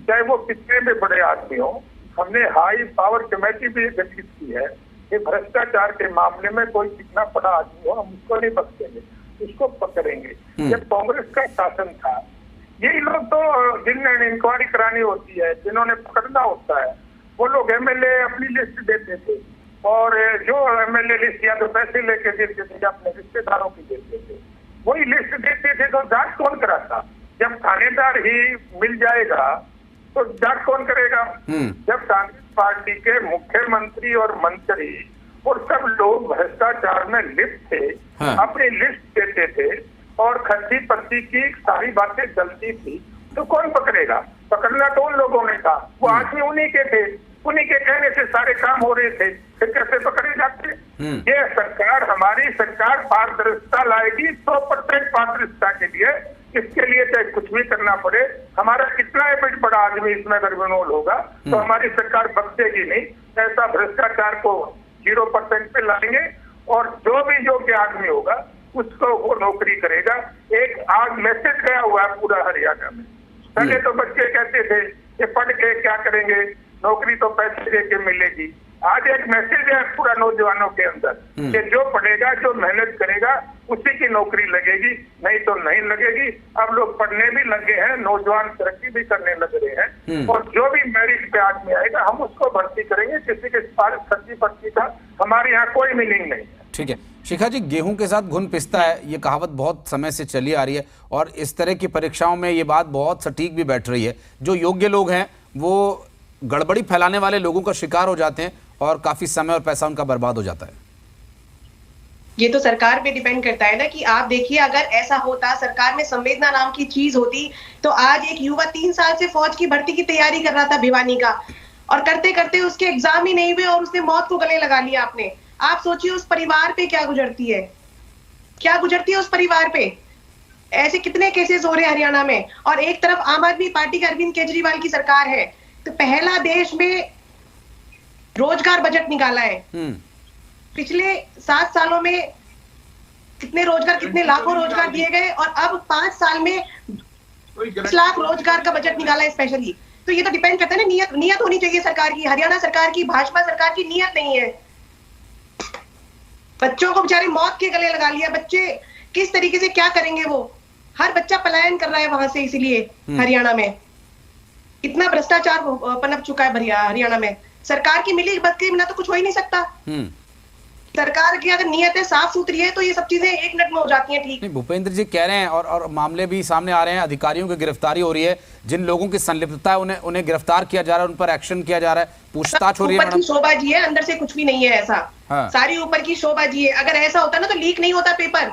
चाहे वो कितने भी बड़े आदमी हो। हमने हाई पावर कमेटी भी गठित की है कि भ्रष्टाचार के मामले में कोई कितना बड़ा आदमी हो हम उसको नहीं बख्शेंगे, उसको पकड़ेंगे। जब कांग्रेस का शासन था, यही लोग तो जिन्हें इंक्वायरी करानी होती है, जिन्होंने पकड़ना होता है, वो लोग एमएलए अपनी लिस्ट देते थे, और जो एमएलए लिस्ट या तो पैसे लेके देते थे या अपने रिश्तेदारों की देते थे, वही लिस्ट देते थे। तो जांच कौन कराता? जब थानेदार ही मिल जाएगा तो जांच कौन करेगा? जब कांग्रेस पार्टी के मुख्यमंत्री और मंत्री और सब लोग भ्रष्टाचार में लिप्त थे, अपनी लिस्ट देते थे और खर्ची पर्ची की सारी बातें चलती थी, तो कौन पकड़ेगा? पकड़ना तो उन लोगों ने था, वो आदमी उन्हीं के थे, उन्हीं के कहने से सारे काम हो रहे थे, फिर कैसे पकड़े जाते? ये सरकार, हमारी सरकार पारदर्शिता लाएगी 100% पारदर्शिता के लिए। इसके लिए चाहे कुछ भी करना पड़े, हमारा कितना बड़ा आदमी इसमें अगर इन्वॉल्व होगा तो हमारी सरकार बख्शेगी नहीं। ऐसा भ्रष्टाचार को 0% पे लाएंगे और जो भी योग्य आदमी होगा उसको वो नौकरी करेगा। एक आज मैसेज गया हुआ है पूरा हरियाणा में। पहले तो बच्चे कहते थे कि पढ़ के क्या करेंगे, नौकरी तो पैसे दे के मिलेगी। आज एक मैसेज है पूरा नौजवानों के अंदर कि जो पढ़ेगा, जो मेहनत करेगा उसी की नौकरी लगेगी, नहीं तो नहीं लगेगी। अब लोग पढ़ने भी लगे हैं, नौजवान तरक्की भी करने लग रहे हैं, और जो भी मेरिट पे आदमी आएगा हम उसको भर्ती करेंगे। किसी के सिफारिश खर्ची पर्ची का हमारे यहाँ कोई मीनिंग नहीं है। ठीक है शिखा जी, गेहूं के साथ घुन पिसता है, ये कहावत बहुत समय से चली आ रही है और इस तरह की परीक्षाओं में ये बात बहुत सटीक भी बैठ रही है। जो योग्य लोग हैं वो गड़बड़ी फैलाने वाले लोगों का शिकार हो जाते हैं और काफी समय और पैसा उनका बर्बाद हो जाता है। ये तो सरकार पे डिपेंड करता है ना कि आप देखिए, अगर ऐसा होता, सरकार में संवेदना नाम की चीज होती, तो आज एक युवा 3 साल से फौज की भर्ती की तैयारी कर रहा था भिवानी का, और करते करते उसके एग्जाम ही नहीं हुए और उसने मौत को गले लगा लिया आपने। आप सोचिए उस परिवार पे क्या गुजरती है, क्या गुजरती है उस परिवार पे। ऐसे कितने केसेस हो रहे हैं हरियाणा में। और एक तरफ आम आदमी पार्टी के अरविंद केजरीवाल की सरकार है, तो पहला देश में रोजगार बजट निकाला है, पिछले 7 सालों में कितने रोजगार, कितने लाखों रोजगार दिए गए, और अब 5 साल में 10 लाख रोजगार का बजट निकाला है स्पेशली। तो ये तो डिपेंड करता है ना, नियत होनी चाहिए सरकार की। हरियाणा सरकार की, भाजपा सरकार की नियत नहीं है। बच्चों को बेचारे मौत के गले लगा लिया। बच्चे किस तरीके से क्या करेंगे? वो हर बच्चा पलायन कर रहा है वहां से। इसीलिए हरियाणा में इतना भ्रष्टाचार पनप चुका है हरियाणा में। सरकार की मिली भगत के बिना तो कुछ हो ही नहीं सकता। सरकार की अगर नियत है, साफ सुथरी है, तो ये सब चीजें 1 मिनट में हो जाती हैं ठीक। नहीं, भूपेंद्र जी कह रहे हैं और मामले भी सामने आ रहे हैं, अधिकारियों की गिरफ्तारी हो रही है, जिन लोगों की संलिप्तता है उन्हें गिरफ्तार किया जा रहा है, उन पर एक्शन किया जा रहा है, पूछताछ हो रही है। ऊपर की शोबाजी है, अंदर से कुछ भी नहीं है ऐसा। हाँ। सारी ऊपर की शोबाजी है। अगर ऐसा होता ना तो लीक नहीं होता पेपर,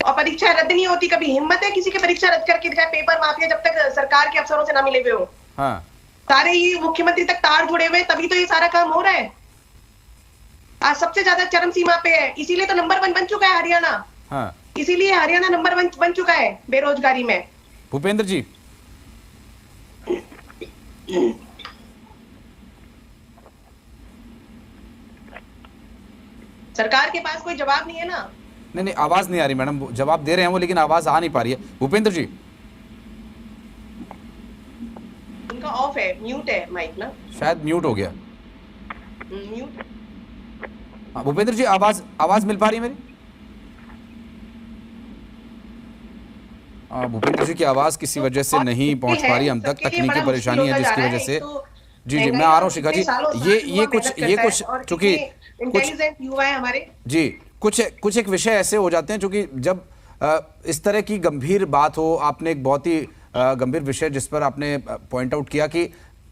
और परीक्षा रद्द नहीं होती। कभी हिम्मत है किसी की परीक्षा रद्द करके दिखाए? पेपर माफिया जब तक सरकार के अफसरों से ना मिले हुए हो। हाँ। सारे ही मुख्यमंत्री तक तार जुड़े हुए, तभी तो ये सारा काम हो रहा है। आज सबसे ज्यादा चरम सीमा पे है, इसीलिए तो नंबर 1 बन चुका है हरियाणा। हाँ। इसीलिए हरियाणा नंबर 1 बन चुका है बेरोजगारी में। भूपेंद्र जी, सरकार के पास कोई जवाब नहीं है ना। नहीं, आवाज नहीं आ रही मैडम। जवाब दे रहे हैं वो, लेकिन आवाज आ नहीं पा रही है। भूपेंद्र जी, उनका ऑफ है, म्यूट है माइक ना, शायद म्यूट हो गया। म्यूट। हाँ, भूपेंद्र जी, आवाज मिल पा रही है मेरी? भूपेंद्र जी की आवाज किसी वजह से नहीं पहुंच पा रही हम तक, तकनीकी परेशानी है जिसकी वजह से। जी, मैं आ रहा हूँ शिखा जी। ये कुछ चूंकि इंटेलिजेंट युवा है हमारे जी, कुछ एक विषय ऐसे हो जाते हैं क्योंकि जब इस तरह की गंभीर बात हो, आपने एक बहुत ही गंभीर विषय जिस पर आपने पॉइंट आउट किया कि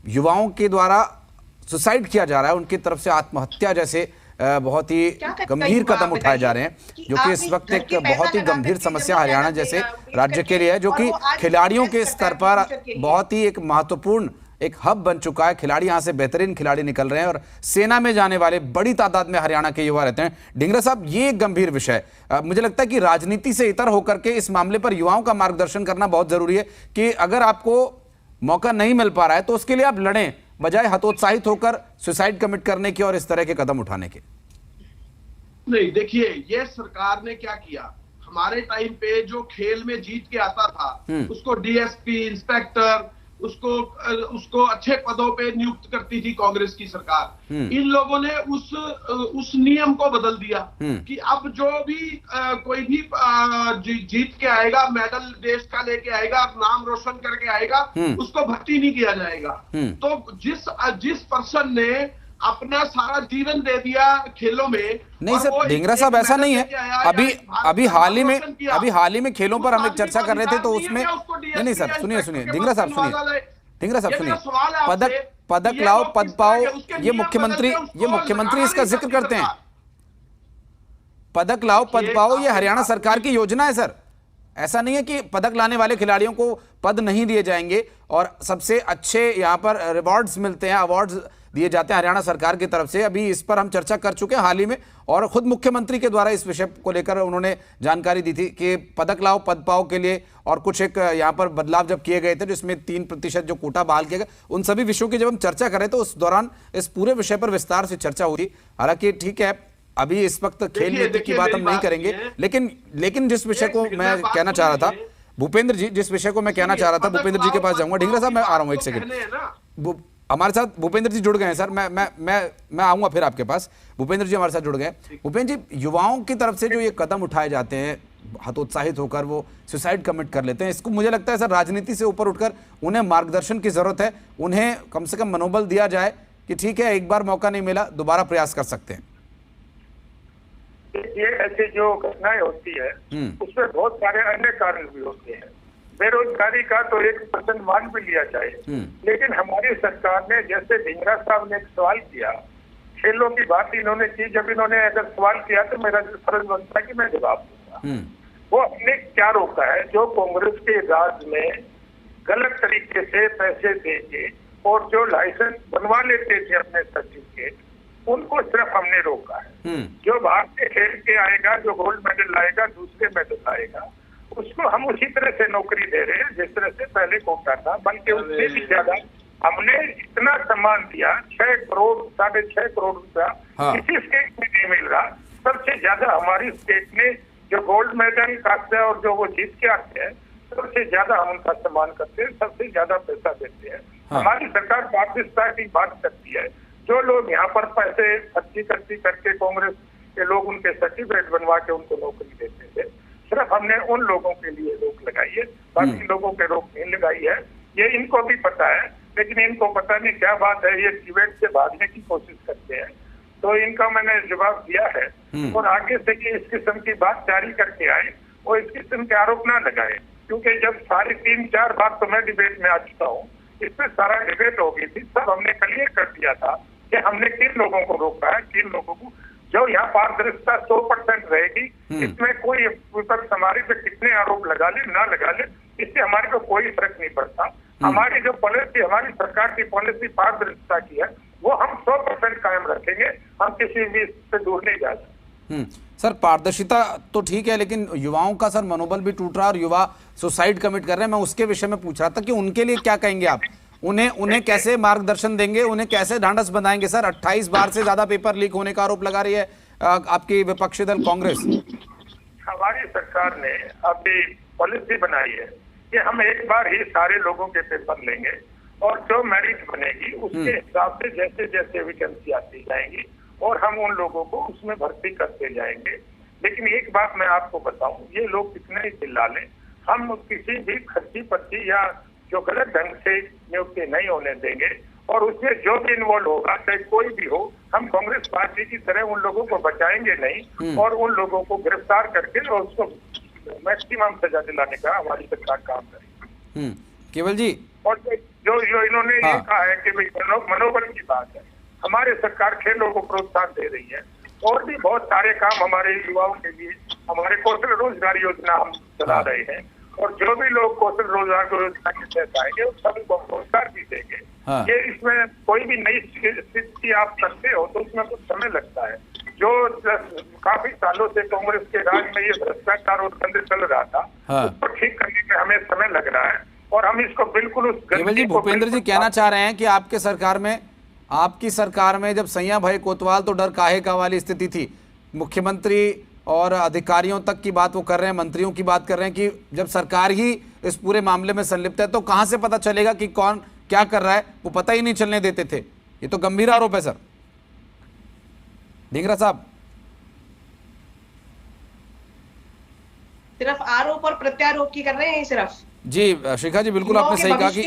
युवाओं के द्वारा सुसाइड किया जा रहा है, उनकी तरफ से आत्महत्या जैसे बहुत ही गंभीर कदम उठाए जा रहे हैं, जो कि इस वक्त एक बहुत ही गंभीर समस्या हरियाणा जैसे राज्य के लिए है, जो कि खिलाड़ियों के स्तर पर बहुत ही एक महत्वपूर्ण एक हब बन चुका है। खिलाड़ी यहां से बेहतरीन खिलाड़ी निकल रहे हैं और सेना में जाने वाले बड़ी तादाद में हरियाणा के युवा रहते हैं। ढींगरा साहब, ये एक गंभीर विषय है। मुझे लगता है कि राजनीति से इतर होकर के इस मामले पर युवाओं का मार्गदर्शन करना बहुत जरूरी है कि अगर आपको मौका नहीं मिल पा रहा है तो उसके लिए आप लड़ें, बजाय हतोत्साहित होकर सुसाइड कमिट करने के और इस तरह के कदम उठाने के। नहीं, देखिए, ये सरकार ने क्या किया, हमारे टाइम पे जो खेल में जीत के आता था उसको डीएसपी, इंस्पेक्टर, उसको अच्छे पदों पे नियुक्त करती थी कांग्रेस की सरकार। इन लोगों ने उस नियम को बदल दिया कि अब जो भी कोई भी जीत के आएगा, मेडल देश का लेके आएगा, नाम रोशन करके आएगा, उसको भर्ती नहीं किया जाएगा। तो जिस पर्सन ने अपना सारा जीवन दे दिया खेलों में। नहीं सर, ढींगरा साहब, ऐसा नहीं है। अभी हाल ही में खेलों पर हम एक चर्चा कर रहे थे तो उसमें नहीं सर, सुनिए ढींगरा साहब सुनिए, पदक लाओ पद पाओ, ये मुख्यमंत्री इसका जिक्र करते हैं। पदक लाओ पद पाओ, ये हरियाणा सरकार की योजना है सर। ऐसा नहीं है कि पदक लाने वाले खिलाड़ियों को पद नहीं दिए जाएंगे और सबसे अच्छे यहां पर रिवॉर्ड्स मिलते हैं, अवार्ड्स दिए जाते हैं हरियाणा सरकार की तरफ से। अभी इस पर हम चर्चा कर चुके हैं हाल ही में, और खुद मुख्यमंत्री के द्वारा इस विषय को लेकर उन्होंने जानकारी दी थी कि पदक लाओ पद पाओ के लिए और कुछ एक यहां पर बदलाव जब किए गए थे जिसमें 3% जो कोटा बहाल किया गया, उन सभी विषयों की जब हम चर्चा करें तो उस दौरान इस पूरे विषय पर विस्तार से चर्चा हुई। हालांकि ठीक है, अभी इस वक्त खेल नीति की बात हम नहीं करेंगे, लेकिन जिस विषय को मैं कहना चाह रहा था भूपेंद्र जी, भूपेंद्र जी के पास जाऊंगा। ढींगरा साहब, मैं आ रहा हूं, एक सेकंड। हमारे साथ भूपेंद्र जी जुड़ गए हैं सर, मैं आऊंगा फिर आपके पास। भूपेंद्र जी हमारे साथ जुड़ गए। भूपेंद्र जी, युवाओं की तरफ से जो ये कदम उठाए जाते हैं, हतोत्साहित होकर वो सुसाइड कमिट कर लेते हैं, इसको मुझे लगता है सर राजनीति से ऊपर उठकर उन्हें मार्गदर्शन की जरूरत है। उन्हें कम से कम मनोबल दिया जाए कि ठीक है, एक बार मौका नहीं मिला, दोबारा प्रयास कर सकते हैं। ये ऐसी जो घटनाएं होती है उसमें बहुत सारे अन्य कारण भी होते हैं। बेरोजगारी का तो 1% मान भी लिया जाए, लेकिन हमारी सरकार ने, जैसे ढींगरा साहब ने एक सवाल किया, खेलों की बात इन्होंने की, जब इन्होंने अगर सवाल किया तो मेरा फर्ज बनता है कि मैं जवाब दूंगा। वो हमने क्या रोका है? जो कांग्रेस के राज में गलत तरीके से पैसे देके और जो लाइसेंस बनवा लेते थे अपने सर्टिफिकेट, उनको सिर्फ हमने रोका है। जो बाहर से खेल के आएगा, जो गोल्ड मेडल लाएगा, दूसरे मेडल लाएगा, उसको हम उसी तरह से नौकरी दे रहे हैं जिस तरह से पहले कोटा था, बल्कि उससे भी ज्यादा हमने इतना सम्मान दिया, 6 करोड़ 6.5 करोड़ रुपया किसी स्टेट में नहीं मिल रहा। सबसे ज्यादा हमारी स्टेट ने जो गोल्ड मेडल काटते हैं और जो वो जीत के आते हैं, सबसे ज्यादा हम उनका सम्मान करते हैं, सबसे ज्यादा पैसा देते हैं। हमारी सरकार पारदर्शिता की बात करती है। जो लोग यहाँ पर पैसे खर्ची करके कांग्रेस के लोग उनके सर्टिफिकेट बनवा के उनको नौकरी देते थे, सिर्फ हमने उन लोगों के लिए रोक लगाई है, बाकी लोगों के रोक नहीं लगाई है। ये इनको भी पता है, लेकिन इनको पता नहीं क्या बात है, ये डिबेट से भागने की कोशिश करते हैं। तो इनका मैंने जवाब दिया है और आगे से कि इस किस्म की बात जारी करके आए और इस किस्म के आरोप ना लगाए, क्योंकि जब सारी 3-4 बार तो मैं डिबेट में आ चुका हूँ, इसमें सारा डिबेट हो गई थी, सब हमने क्लियर कर दिया था कि हमने किन लोगों को रोका है, किन लोगों को। जो यहाँ पारदर्शिता 100% रहेगी, इसमें कोई विपक्ष हमारे पे कितने आरोप लगा ले ना लगा ले, इससे हमारे को कोई फर्क नहीं पड़ता। हमारी जो पॉलिसी, हमारी सरकार की पॉलिसी पारदर्शिता की है, वो हम 100% कायम रखेंगे, हम किसी भी से दूर नहीं जा सकते। सर पारदर्शिता तो ठीक है, लेकिन युवाओं का सर मनोबल भी टूट रहा है और युवा सुसाइड कमिट कर रहे हैं। मैं उसके विषय में पूछ रहा था कि उनके लिए क्या कहेंगे आप, उन्हें कैसे मार्गदर्शन देंगे, उन्हें कैसे ढांढस बंधाएंगे? सर 28 बार से ज्यादा पेपर लीक होने का आरोप लगा रही है आपकी विपक्षी दल कांग्रेस। हमारी सरकार ने अभी पॉलिसी बनाई है कि हम एक बार ही सारे लोगों के पेपर लेंगे और जो मेरिट बनेगी उसके हिसाब से जैसे जैसे वैकेंसी आती जाएंगी और हम उन लोगों को उसमें भर्ती करते जाएंगे। लेकिन एक बात मैं आपको बताऊं, ये लोग कितने ही चिल्ला लें, हम किसी भी खर्ची पर्ची या जो गलत ढंग से नियुक्ति नहीं होने देंगे और उसमें जो भी इन्वॉल्व होगा, चाहे कोई भी हो, हम कांग्रेस पार्टी की तरह उन लोगों को बचाएंगे नहीं और उन लोगों को गिरफ्तार करके और उसको मैक्सिमम सजा दिलाने का हमारी सरकार काम करेगी। केवल जी, और जो इन्होंने ये कहा है कि भाई मनोबल की बात है, हमारी सरकार खेलों को प्रोत्साहन दे रही है और भी बहुत सारे काम हमारे युवाओं के लिए, हमारे कौशल रोजगार योजना हम चला रहे हैं और जो भी लोग कौशल रोजगार योजना के तहत आएंगे उन सभी को रोजगार भी देंगे। ये इसमें कोई भी नई स्थिति आप करते हो तो उसमें कुछ समय लगता है। जो काफी सालों से कांग्रेस के राज में ये भ्रष्टाचार और गंद चल रहा था, उसको ठीक करने में हमें समय लग रहा है और हम इसको बिल्कुल उस केवल जी, भूपेंद्र जी कहना चाह रहे हैं कि आपकी सरकार में जब सैया भाई कोतवाल तो डर काहे का वाली स्थिति थी, मुख्यमंत्री और अधिकारियों तक की बात वो कर रहे हैं, मंत्रियों की बात कर रहे हैं कि जब सरकार ही इस पूरे मामले में संलिप्त है तो कहां से पता चलेगा कि कौन क्या कर रहा है, वो पता ही नहीं चलने देते थे। ये तो गंभीर आरोप है सर। ढींगरा साहब, सिर्फ आरोप और प्रत्यारोप की कर रहे हैं सिर्फ। जी शिखा जी, बिल्कुल आपने सही कहा कि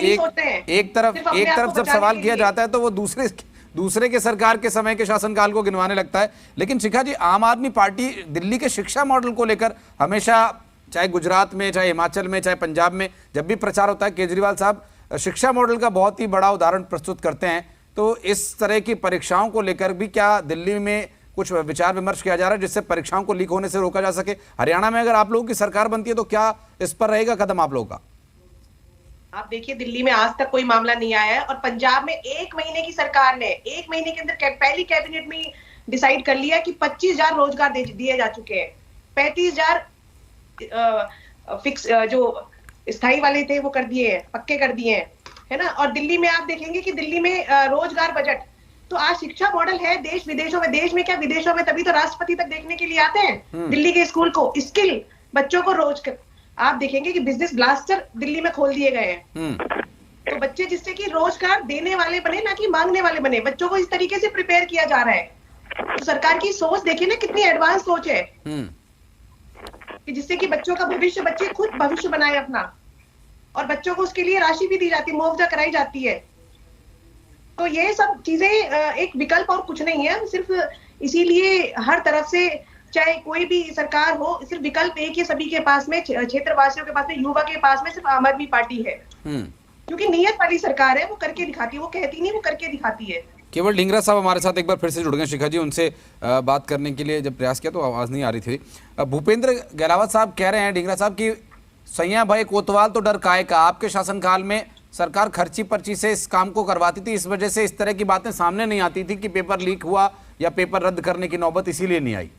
एक तरफ जब सवाल किया जाता है तो वो दूसरे के सरकार के समय के शासनकाल को गिनवाने लगता है। लेकिन शिखा जी, आम आदमी पार्टी दिल्ली के शिक्षा मॉडल को लेकर हमेशा, चाहे गुजरात में, चाहे हिमाचल में, चाहे पंजाब में, जब भी प्रचार होता है, केजरीवाल साहब शिक्षा मॉडल का बहुत ही बड़ा उदाहरण प्रस्तुत करते हैं। तो इस तरह की परीक्षाओं को लेकर भी क्या दिल्ली में कुछ विचार विमर्श किया जा रहा है जिससे परीक्षाओं को लीक होने से रोका जा सके? हरियाणा में अगर आप लोगों की सरकार बनती है तो क्या इस पर रहेगा कदम आप लोगों का? आप देखिए, दिल्ली में आज तक कोई मामला नहीं आया है और पंजाब में 1 महीने की सरकार ने 1 महीने के अंदर पहली कैबिनेट में डिसाइड कर लिया कि 25,000 रोजगार दिए जा चुके हैं। 35,000 फिक्स जो स्थायी वाले थे वो कर दिए हैं, पक्के कर दिए हैं, है ना। और दिल्ली में आप देखेंगे कि दिल्ली में रोजगार बजट, तो आज शिक्षा मॉडल है देश विदेशों में, देश में क्या विदेशों में, तभी तो राष्ट्रपति तक देखने के लिए आते हैं दिल्ली के स्कूल को। स्किल बच्चों को आप देखेंगे कि बिजनेस ब्लास्टर दिल्ली में खोल दिए गए हैं। तो बच्चे जिससे कि रोजगार देने वाले बने, ना कि मांगने वाले बने, बच्चों को इस तरीके से प्रिपेयर किया जा रहा है। तो सरकार की सोच देखिए ना, कितनी एडवांस सोच है कि जिससे कि बच्चों का भविष्य, बच्चे खुद भविष्य बनाए अपना, और बच्चों को उसके लिए राशि भी दी जाती है, मुआवजा कराई जाती है। तो ये सब चीजें एक विकल्प और कुछ नहीं है। सिर्फ इसीलिए हर तरफ से, चाहे कोई भी सरकार हो, सिर्फ विकल्प एक ही सभी के पास में, क्षेत्रवासियों के पास में, युवा के पास में सिर्फ आम आदमी पार्टी है। क्योंकि नियत वाली सरकार है, वो करके दिखाती है, वो कहती नहीं, वो करके दिखाती है। केवल ढींगरा साहब हमारे साथ एक बार फिर से जुड़ गए शिखा जी, उनसे बात करने के लिए जब प्रयास किया तो आवाज नहीं आ रही थी। भूपेंद्र गहलावत साहब कह रहे हैं ढींगरा साहब की सैया भाई कोतवाल तो डर काहे का, आपके शासनकाल में सरकार खर्ची पर्ची से इस काम को करवाती थी, इस वजह से इस तरह की बातें सामने नहीं आती थी कि पेपर लीक हुआ या पेपर रद्द करने की नौबत इसीलिए नहीं आई।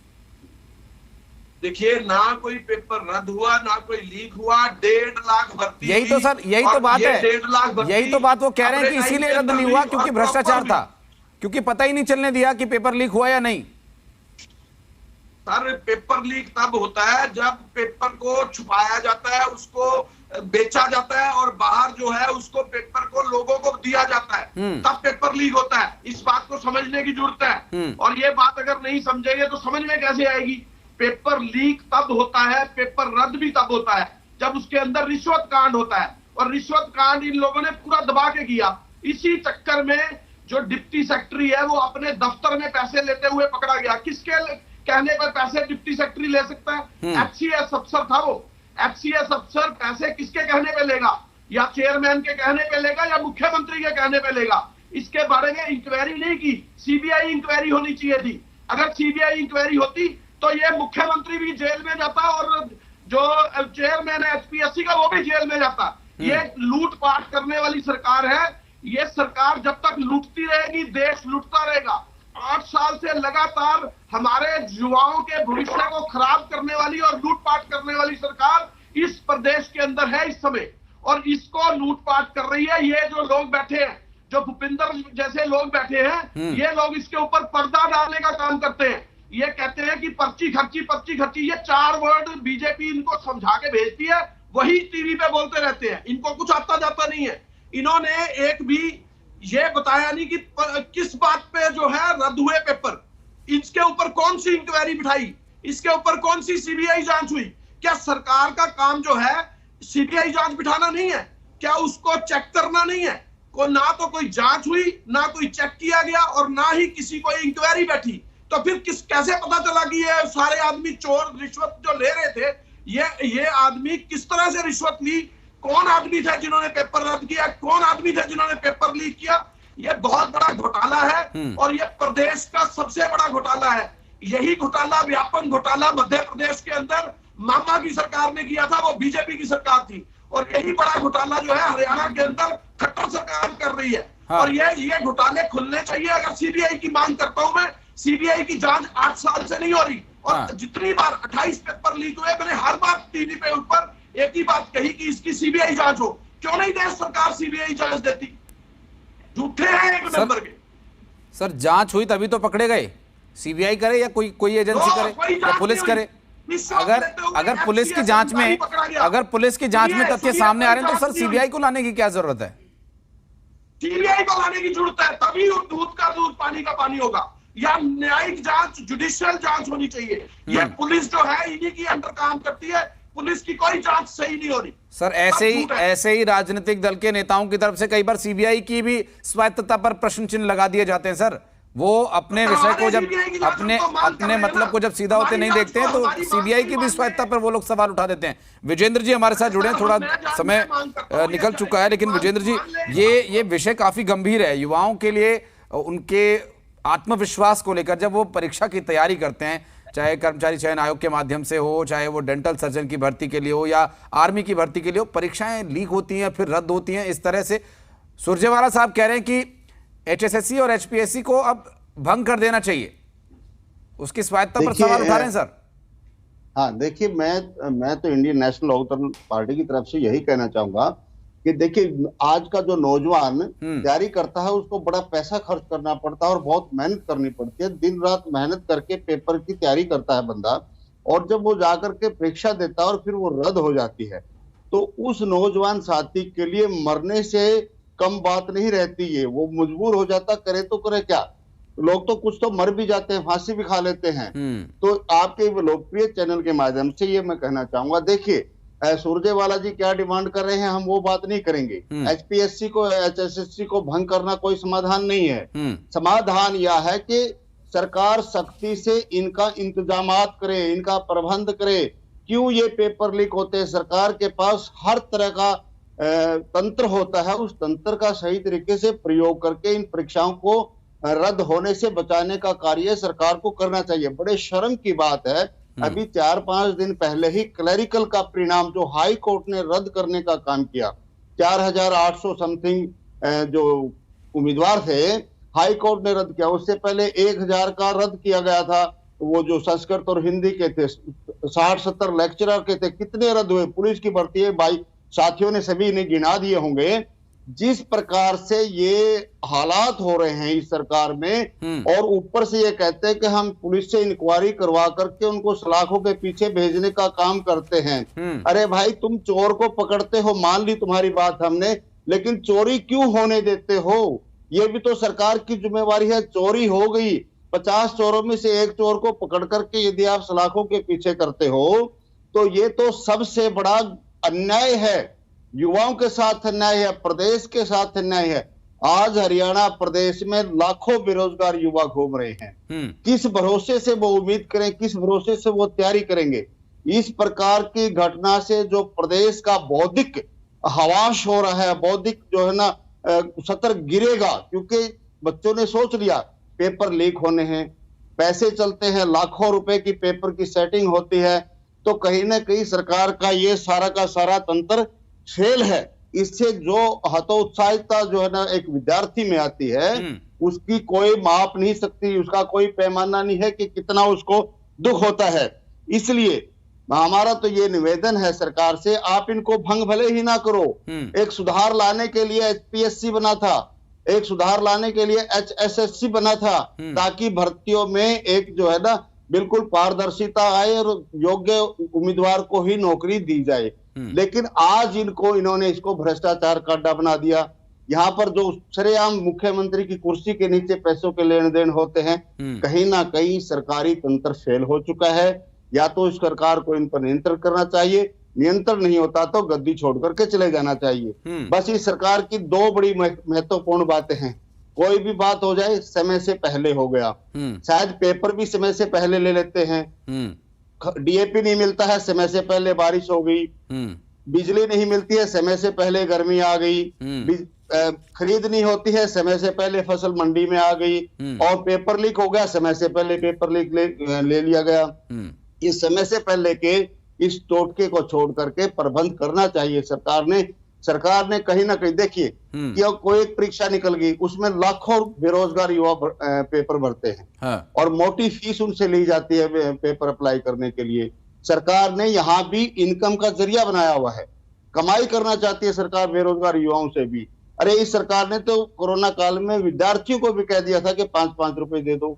देखिए, ना कोई पेपर रद्द हुआ, ना कोई लीक हुआ। 1.5 लाख भर्ती, यही तो सर, यही तो बात है, 1.5 लाख भर्ती, यही तो बात वो कह रहे हैं कि इसीलिए रद्द नहीं हुआ क्योंकि भ्रष्टाचार था, क्योंकि पता ही नहीं चलने दिया कि पेपर लीक हुआ या नहीं। सर, पेपर लीक तब होता है जब पेपर को छुपाया जाता है, उसको बेचा जाता है और बाहर जो है उसको पेपर को लोगों को दिया जाता है, तब पेपर लीक होता है। इस बात को समझने की जरूरत है, और ये बात अगर नहीं समझेंगे तो समझ में कैसे आएगी। पेपर लीक तब होता है, पेपर रद्द भी तब होता है जब उसके अंदर रिश्वत कांड होता है, और रिश्वत कांड इन लोगों ने पूरा दबा के किया। इसी चक्कर में जो डिप्टी सेक्रेटरी है वो अपने दफ्तर में पैसे लेते हुए पकड़ा गया। किसके कहने पर पैसे डिप्टी सेक्रेटरी ले सकता है? एचसीएस अफसर था वो। एचसीएस अफसर पैसे किसके कहने पे लेगा? या चेयरमैन के कहने पे लेगा या मुख्यमंत्री के कहने पे लेगा? इसके बारे में इंक्वायरी नहीं की, सीबीआई इंक्वायरी होनी चाहिए थी। अगर सीबीआई इंक्वायरी होती तो ये मुख्यमंत्री भी जेल में जाता और जो चेयरमैन है एचपीएससी का वो भी जेल में जाता। ये लूटपाट करने वाली सरकार है। ये सरकार जब तक लूटती रहेगी, देश लूटता रहेगा। 8 साल से लगातार हमारे युवाओं के भविष्य को खराब करने वाली और लूटपाट करने वाली सरकार इस प्रदेश के अंदर है इस समय, और इसको लूटपाट कर रही है। ये जो लोग बैठे हैं, जो भूपिंदर जैसे लोग बैठे हैं, ये लोग इसके ऊपर पर्दा डालने का काम करते हैं। ये कहते हैं कि पर्ची खर्ची, पर्ची खर्ची। ये 4 वर्ड बीजेपी इनको समझा के भेजती है, वही टीवी पे बोलते रहते हैं। इनको कुछ आता जाता नहीं है। इन्होंने एक भी ये बताया नहीं कि किस बात पे जो है रद्द हुए पेपर, इसके ऊपर कौन सी इंक्वायरी बिठाई, इसके ऊपर कौन सी सीबीआई जांच हुई। क्या सरकार का काम जो है सीबीआई जांच बिठाना नहीं है? क्या उसको चेक करना नहीं है? ना तो कोई जांच हुई, ना कोई चेक किया गया, और ना ही किसी को इंक्वायरी बैठी। तो फिर कैसे पता चला कि ये सारे आदमी चोर रिश्वत जो ले रहे थे, ये आदमी किस तरह से रिश्वत ली? कौन आदमी थे जिन्होंने पेपर रद्द किया? कौन आदमी थे जिन्होंने पेपर लीक किया? ये बहुत बड़ा घोटाला है, और ये प्रदेश का सबसे बड़ा घोटाला है। यही घोटाला, व्यापक घोटाला मध्य प्रदेश के अंदर मामा की सरकार ने किया था, वो बीजेपी की सरकार थी। और यही बड़ा घोटाला जो है हरियाणा के अंदर खट्टर सरकार कर रही है। और ये घोटाले खुलने चाहिए। अगर सीबीआई की मांग करता हूं मैं, सीबीआई की जांच 8 साल से नहीं हो रही, और जितनी बार 28 पेपर लीक हुए, मैंने हर बार टीवी पे ऊपर एक ही बात कही कि इसकी सीबीआई जांच हो। क्यों नहीं देश सरकार सीबीआई जांच देती? झूठे हैं एक नंबर के। सर, जांच हुई तभी तो पकड़े गए। सीबीआई करे या कोई एजेंसी करे या पुलिस करे? अगर पुलिस की जांच में तथ्य सामने आ रहे हैं तो सर सीबीआई को लाने की क्या जरूरत है? सीबीआई को लाने की जरूरत है, तभी दूध का दूध पानी का पानी होगा। या न्यायिक जांच, जुडिशियल जांच होनी चाहिए। ये पुलिस जो है इन्हीं की अंडर काम करती है, पुलिस की कोई जांच सही नहीं हो रही। सर, ऐसे ही राजनीतिक दल के नेताओं की तरफ से कई बार सीबीआई की भी स्वायत्तता पर प्रश्न चिन्ह लगा दिए जाते हैं। सर, वो अपने विषय को जब अपने मतलब को जब सीधा होते नहीं देखते हैं तो सीबीआई की भी स्वायत्तता पर वो लोग सवाल उठा देते हैं। विजेंद्र जी हमारे साथ जुड़े हैं, थोड़ा समय निकल चुका है, लेकिन विजेंद्र जी, ये विषय काफी गंभीर है युवाओं के लिए। उनके आत्मविश्वास को लेकर जब वो परीक्षा की तैयारी करते हैं, चाहे कर्मचारी चयन आयोग के माध्यम से हो, चाहे वो डेंटल सर्जन की भर्ती के लिए हो या आर्मी की भर्ती के लिए हो, परीक्षाएं लीक होती हैं, फिर रद्द होती हैं। इस तरह से सुरजेवाला साहब कह रहे हैं कि एचएसएससी और एचपीएससी को अब भंग कर देना चाहिए। उसकी स्वायत्तता पर सवाल उठा रहे हैं सर। हाँ, देखिए, मैं तो इंडियन नेशनल लोकतंत्र पार्टी की तरफ से यही कहना चाहूंगा कि देखिए, आज का जो नौजवान तैयारी करता है उसको बड़ा पैसा खर्च करना पड़ता है और बहुत मेहनत करनी पड़ती है। दिन रात मेहनत करके पेपर की तैयारी करता है बंदा, और जब वो जाकर के परीक्षा देता है और फिर वो रद्द हो जाती है, तो उस नौजवान साथी के लिए मरने से कम बात नहीं रहती है। वो मजबूर हो जाता, करे तो करे क्या। लोग तो कुछ तो मर भी जाते हैं, फांसी भी खा लेते हैं। तो आपके लोकप्रिय चैनल के माध्यम से ये मैं कहना चाहूंगा, देखिए सुरजेवाला जी क्या डिमांड कर रहे हैं, हम वो बात नहीं करेंगे। एचपीएससी को, एचएसएससी को भंग करना कोई समाधान नहीं है। समाधान यह है कि सरकार सख्ती से इनका इंतजामात करे, इनका प्रबंध करे। क्यों ये पेपर लीक होते हैं? सरकार के पास हर तरह का तंत्र होता है, उस तंत्र का सही तरीके से प्रयोग करके इन परीक्षाओं को रद्द होने से बचाने का कार्य सरकार को करना चाहिए। बड़े शर्म की बात है, अभी 4-5 दिन पहले ही क्लरिकल का परिणाम जो हाई कोर्ट ने रद्द करने का काम किया, 4800 समथिंग जो उम्मीदवार थे, हाई कोर्ट ने रद्द किया। उससे पहले 1000 का रद्द किया गया था, वो जो संस्कृत और हिंदी के थे 60-70 लेक्चरर के थे, कितने रद्द हुए। पुलिस की भर्ती है भाई, साथियों ने सभी ने गिना दिए होंगे। जिस प्रकार से ये हालात हो रहे हैं इस सरकार में, और ऊपर से ये कहते हैं कि हम पुलिस से इंक्वायरी करवा करके उनको सलाखों के पीछे भेजने का काम करते हैं। अरे भाई, तुम चोर को पकड़ते हो, मान ली तुम्हारी बात हमने, लेकिन चोरी क्यों होने देते हो? ये भी तो सरकार की जिम्मेवारी है। चोरी हो गई, 50 चोरों में से एक चोर को पकड़ करके यदि आप सलाखों के पीछे करते हो तो ये तो सबसे बड़ा अन्याय है। युवाओं के साथ अन्याय है, प्रदेश के साथ अन्याय है। आज हरियाणा प्रदेश में लाखों बेरोजगार युवा घूम रहे हैं। किस भरोसे से वो उम्मीद करें, किस भरोसे से वो तैयारी करेंगे? इस प्रकार की घटना से जो प्रदेश का बौद्धिक हवाश हो रहा है, बौद्धिक जो है ना सतर गिरेगा, क्योंकि बच्चों ने सोच लिया पेपर लीक होने हैं, पैसे चलते हैं, लाखों रुपए की पेपर की सेटिंग होती है, तो कहीं ना कहीं सरकार का ये सारा का सारा तंत्र फेल है। इससे जो हतोत्साहिता जो है ना एक विद्यार्थी में आती है, उसकी कोई माप नहीं सकती, उसका कोई पैमाना नहीं है कि कितना उसको दुख होता है। इसलिए हमारा तो ये निवेदन है सरकार से, आप इनको भंग भले ही ना करो। एक सुधार लाने के लिए HPSC बना था, एक सुधार लाने के लिए HSSC बना था, ताकि भर्तियों में एक जो है ना बिल्कुल पारदर्शिता आए और योग्य उम्मीदवार को ही नौकरी दी जाए। लेकिन आज इन्होंने इसको भ्रष्टाचार का अड्डा बना दिया। यहाँ पर जो सरेआम मुख्यमंत्री की कुर्सी के नीचे पैसों के लेन देन होते हैं, कहीं ना कहीं सरकारी तंत्र फेल हो चुका है। या तो इस सरकार को इन पर नियंत्रण करना चाहिए, नियंत्रण नहीं होता तो गद्दी छोड़ करके चले जाना चाहिए। बस इस सरकार की दो बड़ी महत्वपूर्ण बातें हैं। कोई भी बात हो जाए समय से पहले हो गया, शायद पेपर भी समय से पहले ले लेते हैं, DAP नहीं मिलता है समय से पहले बारिश हो गई, बिजली नहीं मिलती है समय से पहले गर्मी आ गई, खरीद नहीं होती है समय से पहले फसल मंडी में आ गई, और पेपर लीक हो गया समय से पहले पेपर लीक ले लिया गया। इस समय से पहले के इस टोटके को छोड़ करके प्रबंध करना चाहिए सरकार ने कहीं ना कहीं। देखिए कि कोई एक परीक्षा निकल गई, उसमें लाखों बेरोजगार युवा पेपर भरते हैं, और मोटी फीस उनसे ली जाती है पेपर अप्लाई करने के लिए। सरकार ने यहाँ भी इनकम का जरिया बनाया हुआ है, कमाई करना चाहती है सरकार बेरोजगार युवाओं से भी। अरे इस सरकार ने तो कोरोना काल में विद्यार्थियों को भी कह दिया था कि 5-5 रुपए दे दो,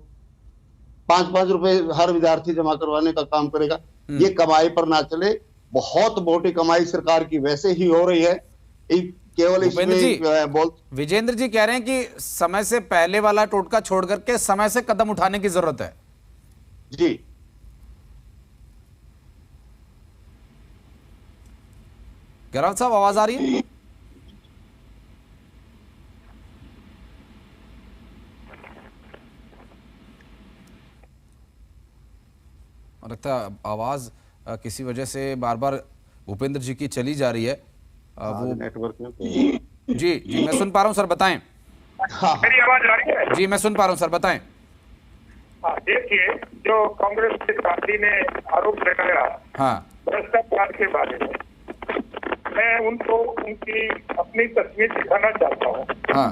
5-5 रुपए हर विद्यार्थी जमा करवाने का काम करेगा। ये कमाई पर ना चले, बहुत मोटी कमाई सरकार की वैसे ही हो रही है। केवल इसमें विजेंद्र जी कह रहे हैं कि समय से पहले वाला टोटका छोड़ करके समय से कदम उठाने की जरूरत है। जी गहलोत साहब, आवाज आ रही है? लगता है आवाज किसी वजह से बार बार भूपेंद्र जी की चली जा रही है। वो नेटवर्क में जी मैं सुन पा रहा हूं सर, बताएं। मेरी आवाज आ रही है? जी मैं सुन पा रहा हूं सर, बताएं। देखिए, जो कांग्रेस की पार्टी ने आरोप लगाया भ्रष्टाचार के बारे में, मैं उनको उनकी अपनी तस्वीर दिखाना चाहता हूँ।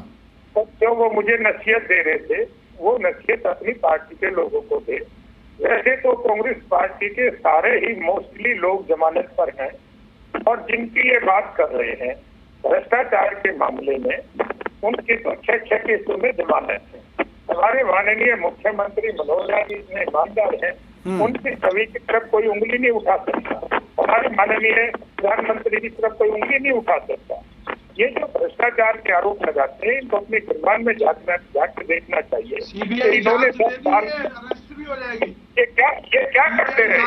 तो जो वो मुझे नसीहत दे रहे थे, वो नसीहत अपनी पार्टी के लोगों को दे। वैसे तो कांग्रेस पार्टी के सारे ही मोस्टली लोग जमानत पर हैं, और जिनकी ये बात कर रहे हैं भ्रष्टाचार के मामले में, उनकी तो 6 केसों में जमानत है। हमारे माननीय मुख्यमंत्री मनोहर लाल जी इतने ईमानदार हैं, उनकी छवि की तरफ कोई उंगली नहीं उठा सकता। हमारे माननीय प्रधानमंत्री की तरफ कोई उंगली नहीं उठा सकता। ये जो भ्रष्टाचार के आरोप लगाते हैं, इनको अपने गिरबान में जाकर देखना चाहिए। इन्होंने 10 साल ये क्या करते रहे,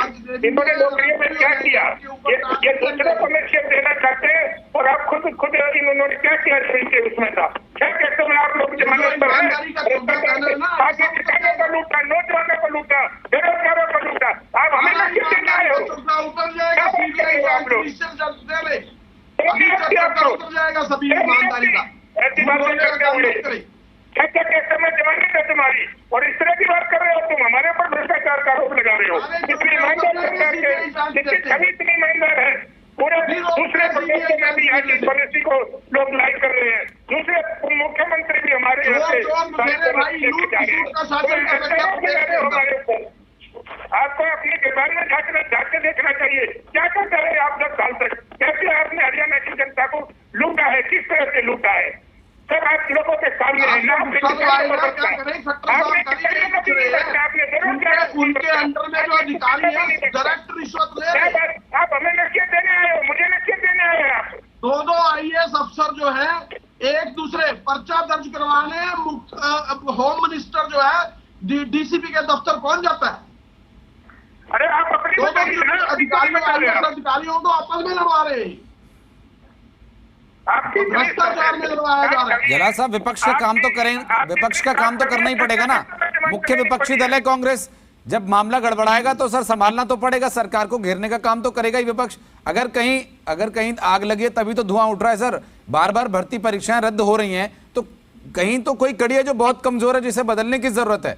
इन्होंने नौकरियों में क्या किया, ये दूसरे को नसीहत देना चाहते हैं, और आप खुद इन्होंने क्या किया इनके उसमें था। 6 केसों में आप लोग जमानत पर हैं, किसानों को लूटा, नौजवानों को लूटा, बेरोजगारों को लूटा। आप हमें नसीहत देना है हो, आप लोग सभी ईमानदारी का ऐसी बातें करते हुए 6 केसों में जमानत है तुम्हारी, और इस तरह की बात कर रहे हो तुम, हमारे ऊपर भ्रष्टाचार का आरोप लगा रहे हो। इतनी ईमानदार सरकार के छवि इतनी ईमानदार है, पूरे दूसरे प्रदेशों में भी आज इस पॉलिसी को लोग लाइक कर रहे हैं। दूसरे मुख्यमंत्री भी हमारे यहाँ से हमारे ऊपर आपको अपनी बारे में झाँक के देखना चाहिए। क्या करते रहे आप 10 साल तक? कैसे आपने हरियाणा की जनता को लूटा है, किस तरह से लूटा है, सब आप लोगों के सामने है। उनके अंडर में जो अधिकारी है डायरेक्ट रिश्वत ले रहे हैं। आप हमें नसीहत देने आए हो, मुझे नसीहत देने आए हैं आप। दो IAS अफसर जो है एक दूसरे पर्चा दर्ज करवाने, होम मिनिस्टर जो है DCP के दफ्तर पहुंच जाता है। अरे आप अपनी अधिकारियों को आपस में लड़वा रहे हैं, भ्रष्टाचार में लड़वाया जा रहा है। जरा सा विपक्ष का काम तो करें, विपक्ष का काम तो करना ही पड़ेगा ना। मुख्य विपक्षी दल है कांग्रेस, जब मामला गड़बड़ाएगा तो सर संभालना तो पड़ेगा, सरकार को घेरने का काम तो करेगा ही विपक्ष। अगर कहीं आग लगी है तभी तो धुआं उठ रहा है सर। बार बार भर्ती परीक्षाएं रद्द हो रही हैं तो कहीं तो कोई कड़ी है जो बहुत कमजोर है, जिसे बदलने की जरूरत है।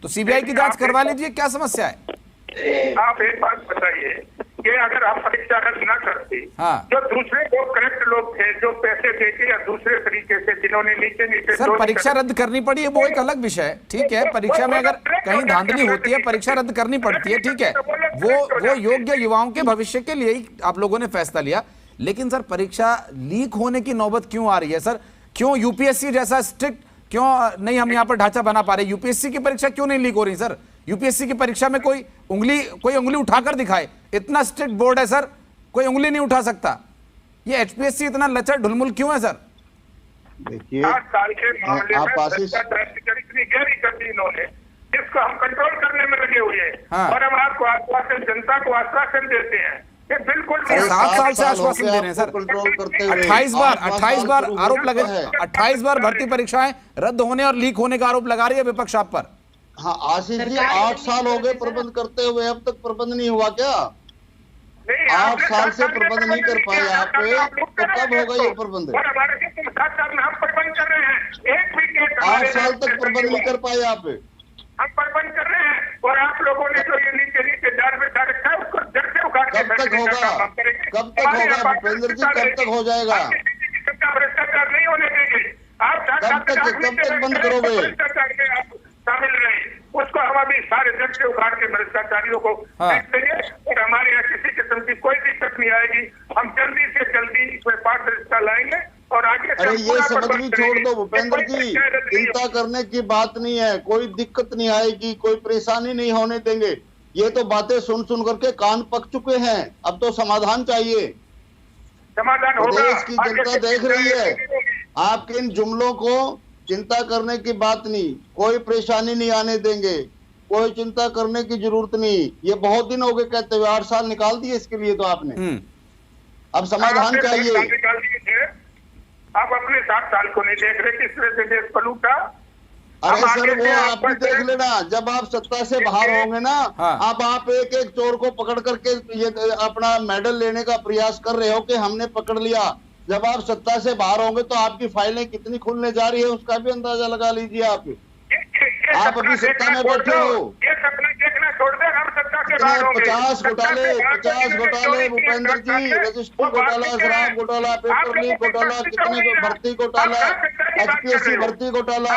तो CBI की जांच करवा लीजिए, क्या समस्या है? आप एक बात बताइए कि अगर आप परीक्षा रद्द न करते, जो दूसरे लोग करेक्ट लोग थे जो पैसे देके या दूसरे तरीके से जिन्होंने नीचे सर परीक्षा रद्द करनी पड़ी है, वो एक अलग विषय है। ठीक है, परीक्षा में अगर कहीं धांधली होती है परीक्षा रद्द करनी पड़ती है, ठीक है, वो योग्य युवाओं के भविष्य के लिए ही आप लोगों ने फैसला लिया। लेकिन सर परीक्षा लीक होने की नौबत क्यों आ रही है सर? क्यों UPSC जैसा स्ट्रिक्ट क्यों नहीं हम यहाँ पर ढांचा बना पा रहे? UPSC की परीक्षा क्यों नहीं लीक हो रही सर? UPSC की परीक्षा में कोई उंगली उठाकर दिखाए, इतना स्ट्रिक्ट बोर्ड है सर, कोई उंगली नहीं उठा सकता। ये HPSC इतना लचर ढुलमुल क्यों है सर? देखिए आप इतनी गहरी कर दी इन्होंने, जिसको हम कंट्रोल करने में लगे हुए हैं। और हम आपको आश्वासन, जनता को आश्वासन देते हैं कि बिल्कुल 7 साल से आश्वासन दे रहे हैं सर। कंट्रोल करते हुए 28 बार आरोप लगे, 28 बार भर्ती परीक्षाएं रद्द होने और लीक होने का आरोप लगा रही है विपक्ष आप पर। हाँ आशीष जी, 8 साल हो गए प्रबंध करते हुए, अब तक प्रबंध नहीं हुआ क्या? 8 साल से प्रबंध नहीं कर पाए आप, तो कब होगा ये प्रबंध? 8 साल तक प्रबंध नहीं कर पाए आप। हम प्रबंध कर रहे हैं और आप लोगों ने जो ये नीचे जाल में डाल रखा है उसको जड़ से उखाड़ के कब तक होगा? कब तक होगा भूपेंद्र जी, कब तक हो जाएगा? भ्रष्टाचार नहीं होने देंगे। आप कब तक बंद करोगे? शामिल रहे, उसको हम अभी सारे जड़ से उखाड़ के भ्रष्टाचारियों को देख देंगे और हमारे यहाँ किसी किस्म की कोई दिक्कत नहीं आएगी। हम जल्दी से जल्दी इसमें पारदर्शिता लाएंगे और आगे। अरे ये समझ भी छोड़ दो भूपेंद्र जी, चिंता करने की बात नहीं है, कोई दिक्कत नहीं आएगी, कोई परेशानी नहीं होने देंगे। ये तो बातें सुन करके कान पक चुके हैं, अब तो समाधान चाहिए। समाधान होगा, देश की जनता देख रही है आपके इन जुमलों को। चिंता करने की बात नहीं, कोई परेशानी नहीं आने देंगे, कोई चिंता करने की जरूरत नहीं। ये बहुत दिन हो गए कहते हुए, 8 साल निकाल दिए इसके लिए तो आपने। अब समाधान चाहिए। आप अपने 7 साल को नहीं देख रहे किस तरह से देश पलूटा। अरे सर वो आप भी देख लेना, जब आप सत्ता से बाहर होंगे ना, अब आप एक एक चोर को पकड़ करके ये अपना मेडल लेने का प्रयास कर रहे हो कि हमने पकड़ लिया। जब आप सत्ता से बाहर होंगे तो आपकी फाइलें कितनी खुलने जा रही है उसका भी अंदाजा लगा लीजिए आप। आप अभी सत्ता में बैठे हो। ये सपना देखना छोड़ दे, हम सत्ता से बाहर होंगे। 50 घोटाले भूपेंद्र जी, रजिस्ट्री घोटाला, शराब घोटाला, पेपर लीक घोटाला, कितने भर्ती घोटाला, HPSC भर्ती घोटाला,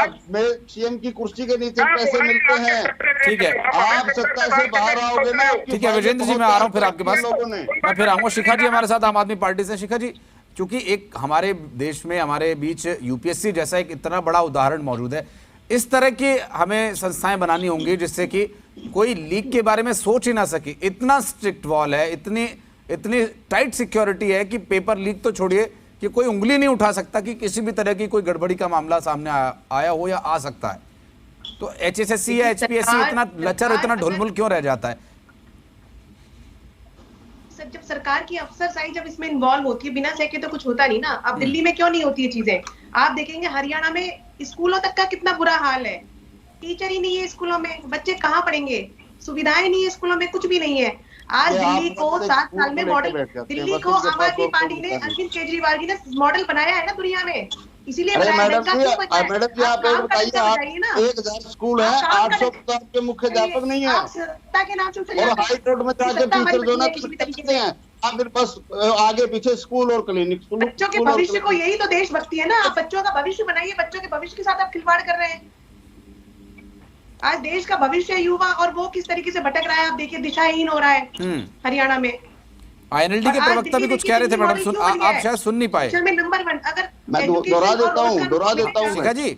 CM की कुर्सी के नीचे पैसे मिलते हैं। ठीक है, आप सत्ता से बाहर आओगे ना। ठीक है विजेंद्र जी, मैं आ रहा हूँ फिर आपके पास, मैं फिर आऊंगा। शिखा जी हमारे साथ आम आदमी पार्टी से। शिखा जी, क्योंकि एक हमारे देश में हमारे बीच UPSC जैसा एक इतना बड़ा उदाहरण मौजूद है, इस तरह की हमें संस्थाएं बनानी होंगी जिससे कि कोई लीक के बारे में सोच ही ना सके। इतना स्ट्रिक्ट वॉल है, इतनी टाइट सिक्योरिटी है कि पेपर लीक तो छोड़िए कि कोई उंगली नहीं उठा सकता कि किसी भी तरह की कोई गड़बड़ी का मामला सामने आया हो या आ सकता है। तो HSSC या HPSC इतना लचर, इतना ढुलमुल क्यों रह जाता है? सर जब सरकार की अफसरशाही जब इसमें इन्वॉल्व होती है, बिना सेके तो कुछ होता नहीं ना। अब दिल्ली में क्यों नहीं होती है चीजें? आप देखेंगे हरियाणा में स्कूलों तक का कितना बुरा हाल है, टीचर ही नहीं है स्कूलों में, बच्चे कहाँ पढ़ेंगे, सुविधाएं नहीं है स्कूलों में, कुछ भी नहीं है। आज दिल्ली को 7 साल में मॉडल, दिल्ली को आम आदमी पार्टी ने, अरविंद केजरीवाल जी ने मॉडल बनाया है ना दुनिया में, इसीलिए मैडम जी आप बताइए, 1000 स्कूल है, 800 के मुख्याध्यापक नहीं है, सत्ता के नाम से और हाई कोर्ट में जाके टीचर जो ना करते हैं, आप फिर बस आगे पीछे स्कूल और क्लिनिक। बच्चों के भविष्य को, यही तो देशभक्ति है ना। आप बच्चों का भविष्य बनाइए, बच्चों के भविष्य के साथ आप खिलवाड़ कर रहे हैं। आज देश का भविष्य युवा, और वो किस तरीके से भटक रहा है। आप देखिए, दिशाहीन हो रहा है हरियाणा में। आईएनएलडी के प्रवक्ता भी कुछ कह रहे थे मैडम, आप शायद सुन नहीं पाए। में नंबर 1 अगर मैं दोहरा देता हूँ शिखा जी,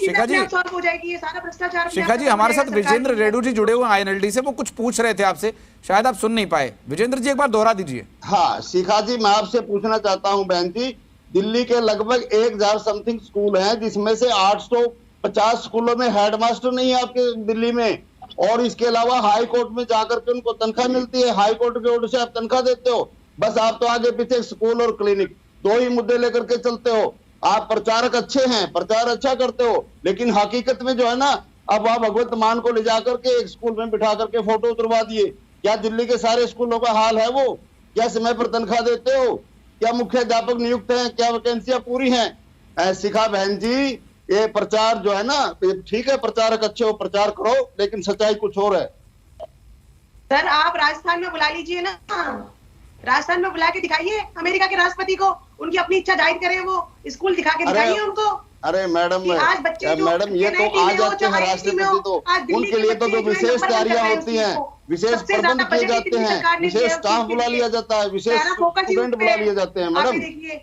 शिखा जी सॉल्व हो जाएगी ये सारा भ्रष्टाचार। शिखा जी, हमारे साथ विजेंद्र रेड्डू जी जुड़े हुए आईएनएलडी से, वो कुछ पूछ रहे थे आपसे, शायद आप सुन नहीं पाए। विजेंद्र जी एक बार दोहरा दीजिए। हाँ शिखा जी, मैं आपसे पूछना चाहता हूँ बहन जी, दिल्ली के लगभग 1000 समथिंग स्कूल हैं, जिसमें से 850 स्कूलों में हेडमास्टर नहीं है आपके दिल्ली में, और इसके अलावा हाई कोर्ट में जाकर के उनको तनख्वाह मिलती है। हाई कोर्ट के ऑर्डर से आप तनख्वाह देते हो। बस आप तो आगे पीछे स्कूल और क्लिनिक 2 ही मुद्दे लेकर के चलते हो। आप प्रचारक अच्छे हैं, प्रचार अच्छा करते हो, लेकिन हकीकत में जो है ना, अब आप भगवत मान को ले जाकर के एक स्कूल में बिठा करके फोटो उतरवा दिए। क्या दिल्ली के सारे स्कूलों का हाल है वो? क्या समय पर तनख्वाह देते हो? क्या मुख्य अध्यापक नियुक्त हैं? क्या वैकेंसियां पूरी हैं? शिखा बहन जी, ये प्रचार जो है ना, ठीक है प्रचारक अच्छे हो, प्रचार करो, लेकिन सच्चाई कुछ और है। सर आप राजस्थान में बुला लीजिए ना, राजस्थान में बुला के दिखाइए अमेरिका के राष्ट्रपति को, उनकी अपनी इच्छा जाहिर करें, वो स्कूल दिखा के दिखाइए उनको। अरे मैडम, मैडम ये तो आ जाते हैं राष्ट्रपति, तो उनके लिए तो जो विशेष तैयारियां होती हैं, विशेष प्रबंध किए जाते हैं, विशेष स्टाफ बुला लिया जाता है, विशेष स्टूडेंट बुला लिए जाते हैं। मैडम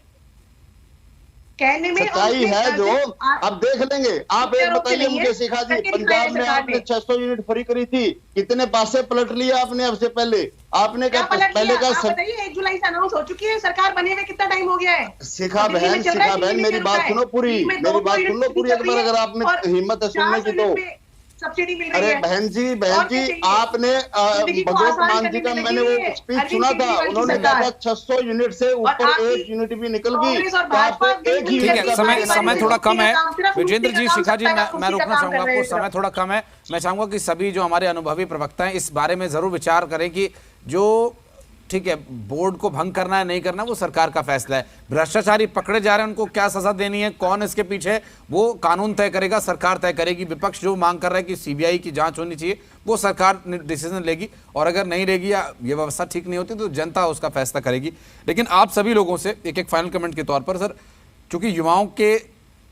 कहने में सच्चाई है जो अब देख लेंगे। आप एक बताइए मुझे शिखा जी, पंजाब में आपने 600 यूनिट फ्री करी थी, कितने पासे पलट लिया आपने? अब से पहले आपने क्या पहले का 1 जुलाई से अनाउंस हो चुकी है, सरकार बने हुए कितना टाइम हो गया है? शिखा बहन मेरी बात सुनो पूरी, मेरी बात सुन लो पूरी एक बार, अगर आप में हिम्मत है सुनने की तो। सब्सिडी मिल रही है। अरे बहन जी आपने भगवत मान जी का मैंने वो स्पीच सुना था, उन्होंने कहा था 600 यूनिट से ऊपर 1 यूनिट भी निकल गई। ठीक है, समय थोड़ा कम है विजेंद्र जी। शिखा जी, मैं रोकना चाहूंगा आपको, समय थोड़ा कम है। मैं चाहूंगा कि सभी जो हमारे अनुभवी प्रवक्ता हैं इस बारे में जरूर विचार करें कि जो ठीक है बोर्ड को भंग करना है नहीं करना वो सरकार का फैसला है। भ्रष्टाचारी पकड़े जा रहे हैं, उनको क्या सजा देनी है, कौन इसके पीछे, वो कानून तय करेगा, सरकार तय करेगी। विपक्ष जो मांग कर रहा है कि सीबीआई की जांच होनी चाहिए, वो सरकार डिसीजन लेगी, और अगर नहीं लेगी या ये व्यवस्था ठीक नहीं होती तो जनता उसका फैसला करेगी। लेकिन आप सभी लोगों से एक फाइनल कमेंट के तौर पर, सर चूंकि युवाओं के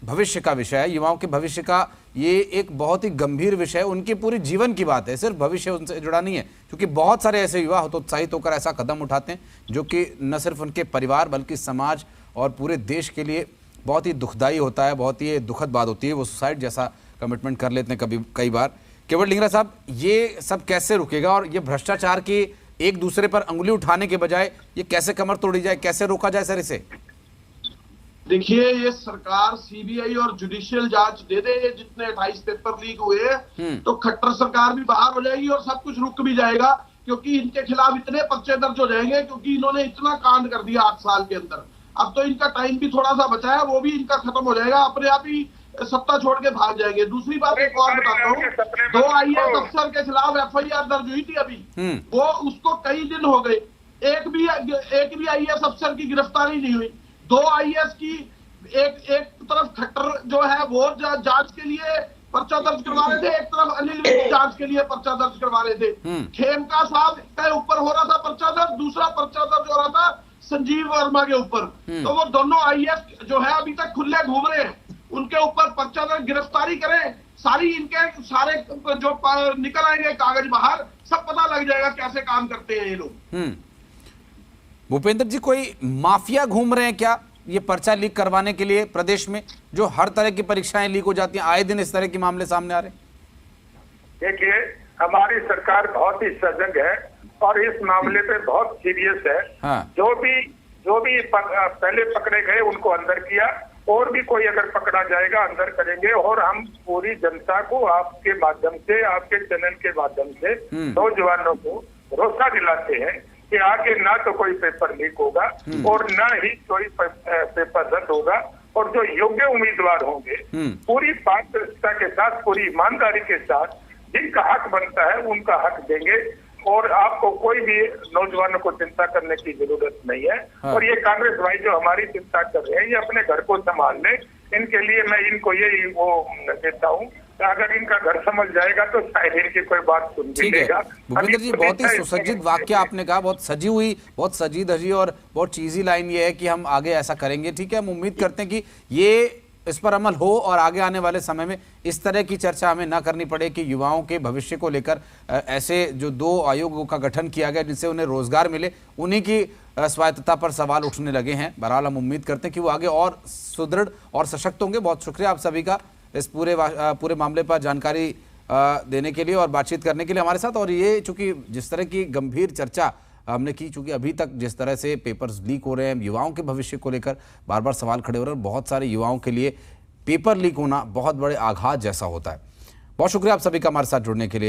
भविष्य का विषय है, युवाओं के भविष्य का ये एक बहुत ही गंभीर विषय है, उनके पूरे जीवन की बात है, सिर्फ भविष्य उनसे जुड़ा नहीं है। क्योंकि बहुत सारे ऐसे युवा उत्साहित होकर ऐसा कदम उठाते हैं जो कि न सिर्फ उनके परिवार बल्कि समाज और पूरे देश के लिए बहुत ही दुखदायी होता है, बहुत ही दुखद बात होती है। वो सुसाइड जैसा कमिटमेंट कर लेते हैं कई बार। केवल ढींगरा साहब, ये सब कैसे रुकेगा, और ये भ्रष्टाचार की एक दूसरे पर अंगुली उठाने के बजाय ये कैसे कमर तोड़ी जाए, कैसे रोका जाए सर इसे? देखिए, ये सरकार सीबीआई और जुडिशियल जांच दे दे, ये जितने 28 पेपर लीक हुए हैं, तो खट्टर सरकार भी बाहर हो जाएगी और सब कुछ रुक भी जाएगा, क्योंकि इनके खिलाफ इतने पर्चे दर्ज हो जाएंगे, क्योंकि इन्होंने इतना कांड कर दिया 8 साल के अंदर। अब तो इनका टाइम भी थोड़ा सा बचा है, वो भी इनका खत्म हो जाएगा, अपने आप ही सत्ता छोड़ के भाग जाएंगे। दूसरी बात एक और बताता हूँ, 2 IAS अफसर के खिलाफ FIR दर्ज हुई थी अभी, वो उसको कई दिन हो गए, एक भी IAS अफसर की गिरफ्तारी नहीं हुई। 2 IAS की एक तरफ खट्टर जो है वो जांच के लिए पर्चा दर्ज करवा रहे थे, एक तरफ अनिल विज जांच के लिए पर्चा दर्ज करवा रहे थे। खेमका साहब के ऊपर हो रहा था पर्चा दर्ज, दूसरा पर्चा दर्ज हो रहा था संजीव वर्मा के ऊपर। तो वो दोनों IAS जो है अभी तक खुले घूम रहे हैं, उनके ऊपर पर्चा दर्ज, गिरफ्तारी करें, सारी इनके सारे जो निकल आएंगे कागज बाहर, सब पता लग जाएगा कैसे काम करते हैं ये लोग। भूपेंद्र जी, कोई माफिया घूम रहे हैं क्या ये पर्चा लीक करवाने के लिए प्रदेश में, जो हर तरह की परीक्षाएं लीक हो जाती हैं, आए दिन इस तरह के मामले सामने आ रहे हैं? देखिए, हमारी सरकार बहुत ही सजग है और इस मामले पे बहुत सीरियस है। हाँ। जो भी पहले पकड़े गए उनको अंदर किया, और भी कोई अगर पकड़ा जाएगा अंदर करेंगे। और हम पूरी जनता को आपके माध्यम से, आपके चैनल के माध्यम से नौजवानों को भरोसा दिलाते हैं कि आगे ना तो कोई पेपर लीक होगा और ना ही कोई पेपर रद्द होगा, और जो योग्य उम्मीदवार होंगे पूरी पारदर्शिता के साथ, पूरी ईमानदारी के साथ जिनका हक बनता है उनका हक देंगे। और आपको कोई भी नौजवानों को चिंता करने की जरूरत नहीं है। और ये कांग्रेस भाई जो हमारी चिंता कर रहे हैं, ये अपने घर को संभाल लें। इनके लिए मैं इनको यही वो देता हूँ, अगर इनका घर समझ जाएगा तो शायद इनकी कोई बात सुन भी लेगा। भूपेंद्र जी, बहुत ही सुसज्जित वाक्य आपने कहा, बहुत सजी हुई, बहुत सजी धजी और बहुत चीजी लाइन ये है कि हम आगे ऐसा करेंगे। ठीक है, हम उम्मीद करते हैं कि ये इस पर अमल हो और आगे आने वाले समय में इस तरह की चर्चा हमें ना करनी पड़े कि युवाओं के भविष्य को लेकर ऐसे जो 2 आयोगों का गठन किया गया जिनसे उन्हें रोजगार मिले, उन्हीं की स्वायत्तता पर सवाल उठने लगे हैं। बहरहाल हम उम्मीद करते हैं कि वो आगे और सुदृढ़ और सशक्त होंगे। बहुत शुक्रिया आप सभी का इस पूरे मामले पर जानकारी देने के लिए और बातचीत करने के लिए हमारे साथ। और ये चूंकि जिस तरह की गंभीर चर्चा हमने की, चूंकि अभी तक जिस तरह से पेपर्स लीक हो रहे हैं, युवाओं के भविष्य को लेकर बार बार सवाल खड़े हो रहे हैं, बहुत सारे युवाओं के लिए पेपर लीक होना बहुत बड़े आघात जैसा होता है। बहुत शुक्रिया आप सभी का हमारे साथ जुड़ने के लिए।